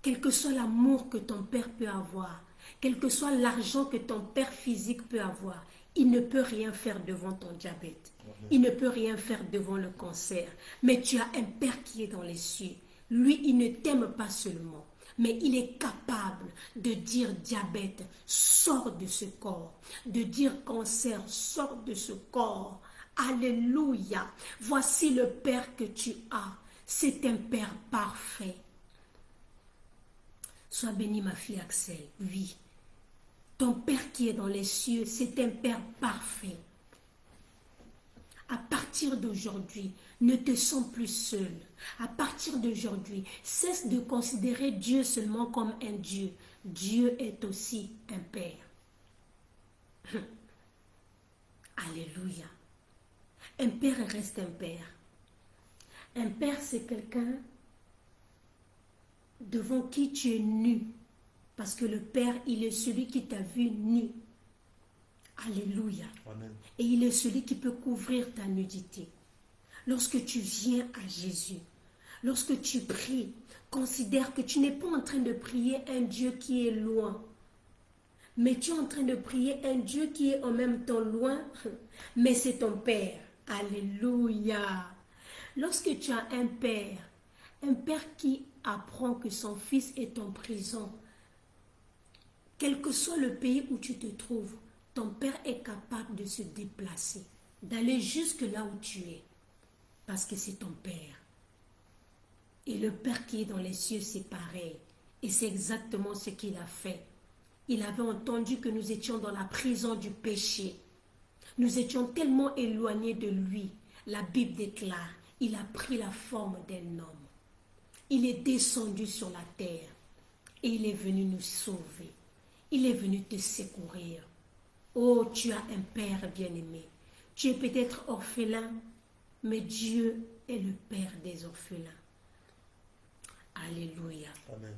Quel que soit l'amour que ton père peut avoir, quel que soit l'argent que ton père physique peut avoir, il ne peut rien faire devant ton diabète. Il ne peut rien faire devant le cancer. Mais tu as un père qui est dans les cieux. Lui, il ne t'aime pas seulement, mais il est capable de dire diabète, sors de ce corps. De dire cancer, sors de ce corps. Alléluia. Voici le père que tu as. C'est un père parfait. Sois béni, ma fille Axel. Oui. Ton Père qui est dans les cieux, c'est un Père parfait. À partir d'aujourd'hui, ne te sens plus seul. À partir d'aujourd'hui, cesse de considérer Dieu seulement comme un Dieu. Dieu est aussi un Père. Alléluia. Un père reste un père. Un père, c'est quelqu'un devant qui tu es nu. Parce que le père, il est celui qui t'a vu nu. Alléluia. Amen. Et il est celui qui peut couvrir ta nudité. Lorsque tu viens à Jésus, lorsque tu pries, considère que tu n'es pas en train de prier un Dieu qui est loin, mais tu es en train de prier un Dieu qui est en même temps loin, mais c'est ton Père. Alléluia. Lorsque tu as un père qui apprend que son fils est en prison, quel que soit le pays où tu te trouves, ton père est capable de se déplacer, d'aller jusque là où tu es, parce que c'est ton père. Et le Père qui est dans les cieux, c'est pareil. Et c'est exactement ce qu'il a fait. Il avait entendu que nous étions dans la prison du péché. Nous étions tellement éloignés de lui. La Bible déclare, il a pris la forme d'un homme. Il est descendu sur la terre et il est venu nous sauver. Il est venu te secourir. Oh, tu as un Père bien-aimé. Tu es peut-être orphelin, mais Dieu est le Père des orphelins. Alléluia. Amen.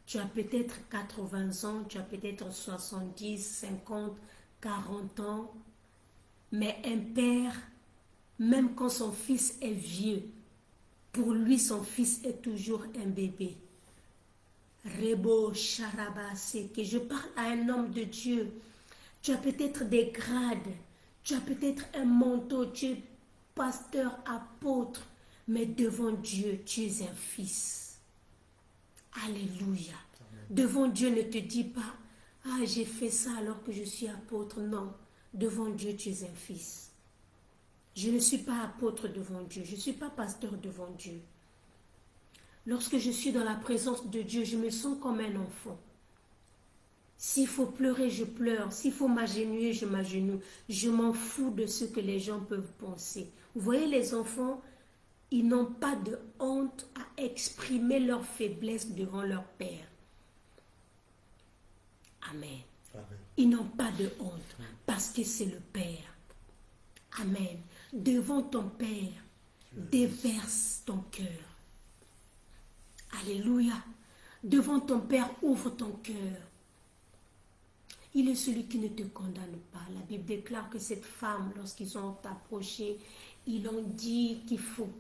Tu as peut-être 80 ans, tu as peut-être 70, 50, 40 ans, mais un père, même quand son fils est vieux, pour lui, son fils est toujours un bébé. Rebo Sharabase, que je parle à un homme de Dieu. Tu as peut-être des grades, tu as peut-être un manteau, tu es pasteur, apôtre, mais devant Dieu, tu es un fils. Alléluia. Amen. Devant Dieu, ne te dis pas, ah, j'ai fait ça alors que je suis apôtre. Non, devant Dieu, tu es un fils. Je ne suis pas apôtre devant Dieu, je ne suis pas pasteur devant Dieu. Lorsque je suis dans la présence de Dieu, je me sens comme un enfant. S'il faut pleurer, je pleure. S'il faut m'agenouiller, je m'agenouille. Je m'en fous de ce que les gens peuvent penser. Vous voyez, les enfants, ils n'ont pas de honte à exprimer leur faiblesse devant leur père. Amen. Amen. Ils n'ont pas de honte parce que c'est le Père. Amen. Devant ton Père, déverse ton cœur. Alléluia. Devant ton Père, ouvre ton cœur. Il est celui qui ne te condamne pas. La Bible déclare que cette femme, lorsqu'ils ont approché, ils ont dit qu'il faut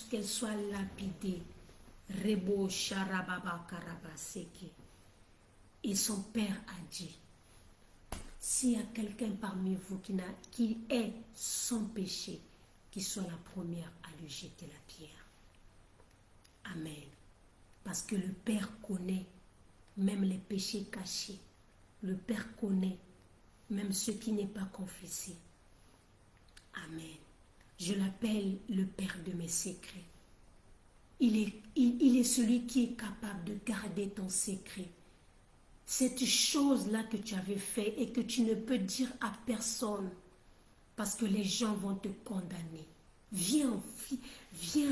qu'elle soit lapidée. Rebo Sharababa Karabaseke. Et son père a dit, s'il y a quelqu'un parmi vous qui est sans péché, qu'il soit la première à lui jeter la pierre. Amen. Parce que le Père connaît même les péchés cachés. Le Père connaît même ce qui n'est pas confessé. Amen. Je l'appelle le Père de mes secrets. Il est celui qui est capable de garder ton secret. Cette chose-là que tu avais fait et que tu ne peux dire à personne parce que les gens vont te condamner. Viens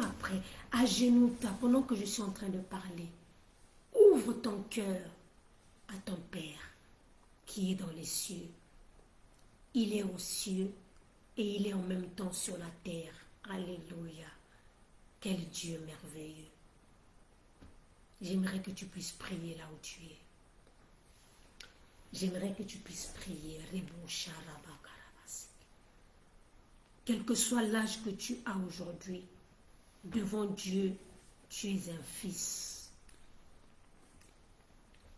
après, agenouille-toi pendant que je suis en train de parler. Ouvre ton cœur à ton Père qui est dans les cieux. Il est aux cieux et il est en même temps sur la terre. Alléluia. Quel Dieu merveilleux. J'aimerais que tu puisses prier là où tu es. J'aimerais que tu puisses prier. Quel que soit l'âge que tu as aujourd'hui, devant Dieu, tu es un fils.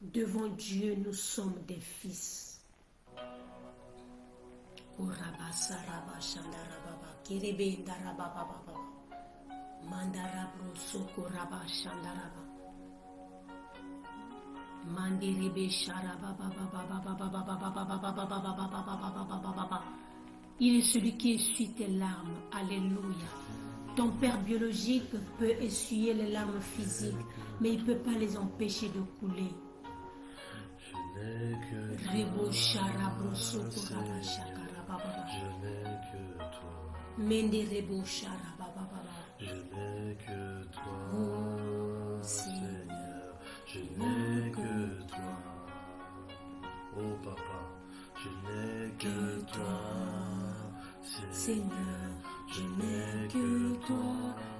Devant Dieu, nous sommes des fils. Il est celui qui essuie tes larmes. Alléluia. Ton père biologique peut essuyer les larmes physiques, mais il ne peut pas les empêcher de couler. Je n'ai que Rebo toi, Sharabro Seigneur. Sokoraba Shakarababa. Je n'ai que toi. Mende Rebo Sharababa. Je n'ai que toi, Oh, Seigneur. Je n'ai que toi. Oh papa, je n'ai que toi. Seigneur, je n'ai que toi.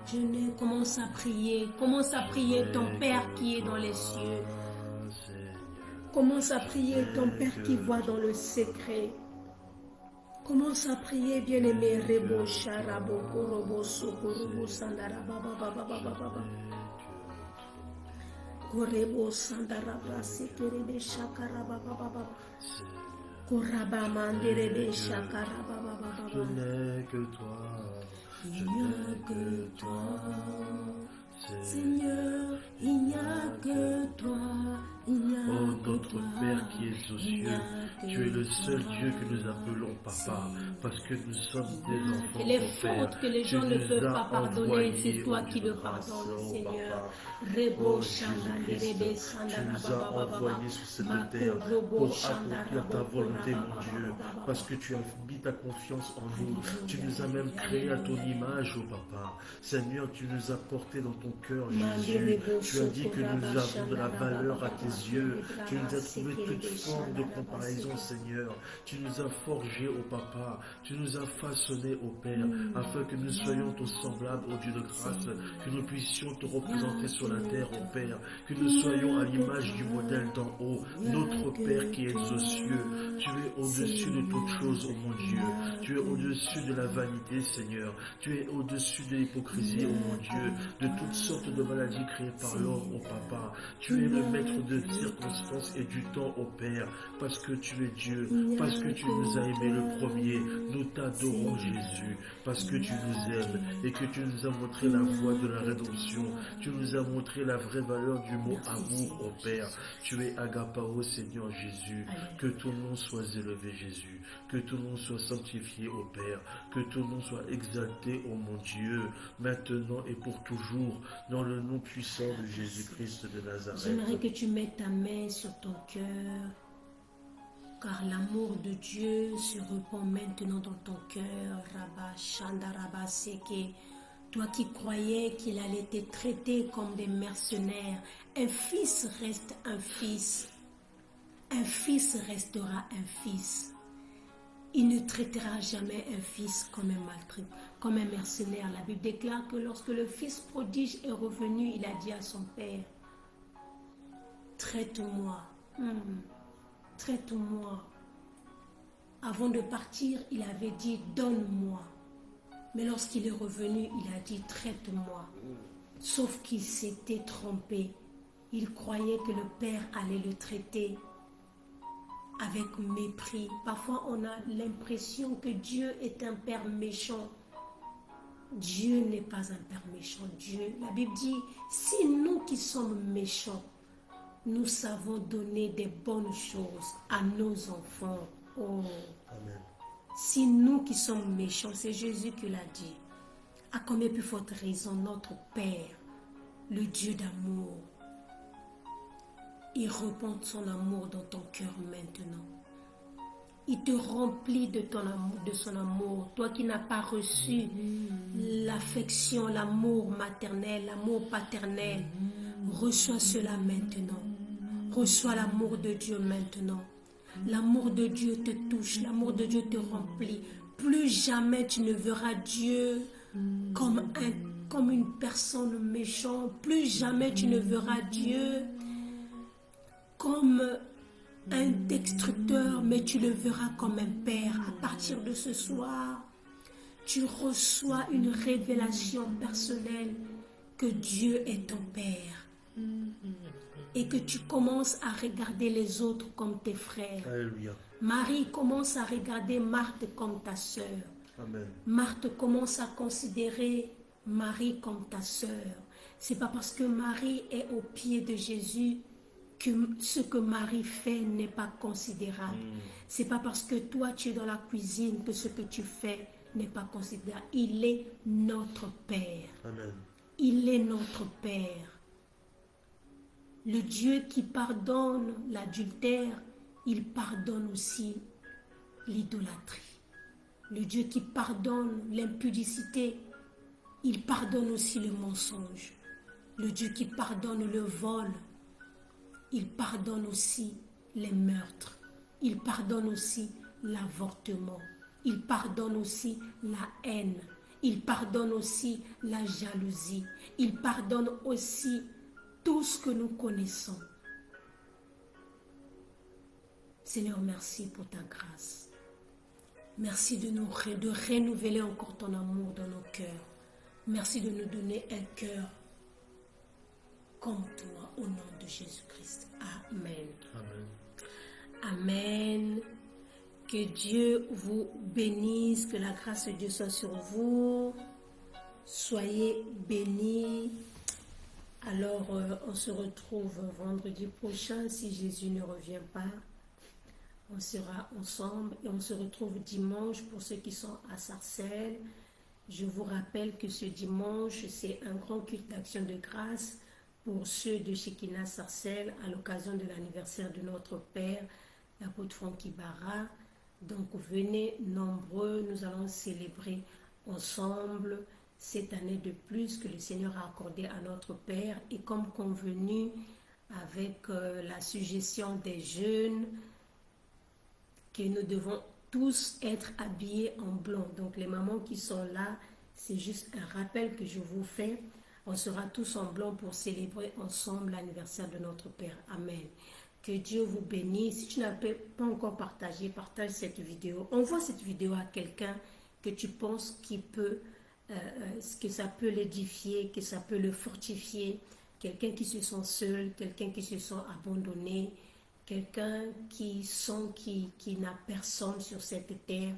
Je n'ai... Commence à prier ton Père qui est dans les cieux. Commence à prier ton Père qui voit dans le secret. Commence à prier, bien-aimé. Rebo Sharabo Korobo Sokorobo Sandaraba Baba Baba Baba. Korebo Sandaraba Sekerebe Shakaraba Baba Baba. Koraba Manderebe Shakaraba Baba Baba. Je n'ai que toi. Il n'y a que toi. Seigneur, il n'y a que toi, il n'y a Oh, que notre toi. Père qui es aux cieux, tu es le seul Dieu que nous appelons Papa, parce que nous sommes des enfants. Et les ton Père. fautes que les gens Tu ne nous peuvent as pas pardonner, envoyés c'est toi au qui Dieu le de grâce, pardonnes, oh, Seigneur. Papa. Rebo Oh, Shanda Jésus-Christ, Derebe tu Sanda nous Baba as Baba envoyés sur cette Mako terre Robo pour Shanda accomplir ta Rabo volonté, Baba mon Baba Dieu, Baba parce que tu as mis ta confiance en nous. Tu nous as même créés à ton image, oh Papa. Seigneur, tu nous as portés dans ton cœur, Jésus. Tu as dit que nous avons de la valeur à tes yeux. Tu nous as trouvé toute forme de comparaison, Seigneur. Tu nous as forgés, ô Papa. Tu nous as façonnés, ô Père, afin que nous soyons ton semblable, ô Dieu de grâce, que nous puissions te représenter sur la terre, ô Père, que nous soyons à l'image du modèle d'en haut, notre Père qui est aux cieux. Tu es au-dessus de toutes choses, ô mon Dieu. Tu es au-dessus de la vanité, Seigneur. Tu es au-dessus de l'hypocrisie, ô mon Dieu, de toutes sortes de maladies créées par l'homme, ô Papa. Tu es le maître de circonstances et du temps, ô Père, parce que tu es Dieu, parce que tu nous as aimés le premier. Nous t'adorons, Jésus, parce que tu nous aimes et que tu nous as montré la voie de la rédemption. Tu nous as montré la vraie valeur du mot amour, ô Père. Tu es Agapao, Seigneur Jésus. Que ton nom soit élevé, Jésus. Que ton nom soit sanctifié, ô Père. Que ton nom soit exalté, ô mon Dieu, maintenant et pour toujours, dans le nom puissant de Jésus-Christ de Nazareth. J'aimerais que tu mettes ta main sur ton cœur, car l'amour de Dieu se répand maintenant dans ton cœur. Rabba Shanda Rabba Seke. Toi qui croyais qu'il allait te traiter comme des mercenaires, un fils reste un fils. Un fils restera un fils. Il ne traitera jamais un fils comme un maltrait, comme un mercenaire. La Bible déclare que lorsque le fils prodige est revenu, il a dit à son père, traite-moi, traite-moi. Avant de partir, il avait dit, donne-moi. Mais lorsqu'il est revenu, il a dit, traite-moi. Sauf qu'il s'était trompé. Il croyait que le père allait le traiter avec mépris. Parfois, on a l'impression que Dieu est un père méchant. Dieu n'est pas un père méchant. Dieu, la Bible dit, si nous qui sommes méchants, nous savons donner des bonnes choses à nos enfants. Oh. Amen. Si nous qui sommes méchants, c'est Jésus qui l'a dit. À combien plus forte raison notre Père, le Dieu d'amour, il répand son amour dans ton cœur maintenant. Il te remplit de ton amour, de son amour. Toi qui n'as pas reçu l'affection, l'amour maternel, l'amour paternel, reçois cela maintenant. Reçois l'amour de Dieu maintenant. L'amour de Dieu te touche, l'amour de Dieu te remplit. Plus jamais tu ne verras Dieu comme une personne méchante. Plus jamais tu ne verras Dieu comme un destructeur, mais tu le verras comme un père. À partir de ce soir, tu reçois une révélation personnelle que Dieu est ton père. Et que tu commences à regarder les autres comme tes frères. Alléluia. Marie commence à regarder Marthe comme ta sœur. Amen. Marthe commence à considérer Marie comme ta sœur. C'est pas parce que Marie est au pied de Jésus que ce que Marie fait n'est pas considérable. C'est pas parce que toi tu es dans la cuisine que ce que tu fais n'est pas considérable. Il est notre Père. Amen. Il est notre Père. Le Dieu qui pardonne l'adultère, il pardonne aussi l'idolâtrie. Le Dieu qui pardonne l'impudicité, il pardonne aussi le mensonge. Le Dieu qui pardonne le vol, il pardonne aussi les meurtres. Il pardonne aussi l'avortement. il pardonne aussi la haine. Il pardonne aussi la jalousie. Il pardonne aussi tout ce que nous connaissons. Seigneur, merci pour ta grâce. Merci de renouveler encore ton amour dans nos cœurs. Merci de nous donner un cœur comme toi, au nom de Jésus-Christ. Amen. Amen. Amen. Que Dieu vous bénisse, que la grâce de Dieu soit sur vous. Soyez bénis. Alors, on se retrouve vendredi prochain, si Jésus ne revient pas. On sera ensemble et on se retrouve dimanche pour ceux qui sont à Sarcelles. Je vous rappelle que ce dimanche, c'est un grand culte d'action de grâce pour ceux de Shekinah Sarcelles à l'occasion de l'anniversaire de notre Père, l'apôtre Franck Ibarra. Donc venez nombreux, nous allons célébrer ensemble cette année de plus que le Seigneur a accordé à notre Père. Et comme convenu avec la suggestion des jeunes, que nous devons tous être habillés en blanc. Donc les mamans qui sont là, c'est juste un rappel que je vous fais. On sera tous en blanc pour célébrer ensemble l'anniversaire de notre Père. Amen. Que Dieu vous bénisse. Si tu n'as pas encore partagé, partage cette vidéo. Envoie cette vidéo à quelqu'un que tu penses que ça peut l'édifier, que ça peut le fortifier. Quelqu'un qui se sent seul, quelqu'un qui se sent abandonné, quelqu'un qui sent qu'il n'a personne sur cette terre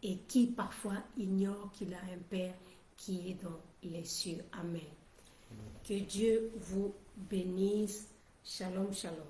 et qui parfois ignore qu'il a un Père qui est dans les cieux. Amen. Que Dieu vous bénisse. Shalom, shalom.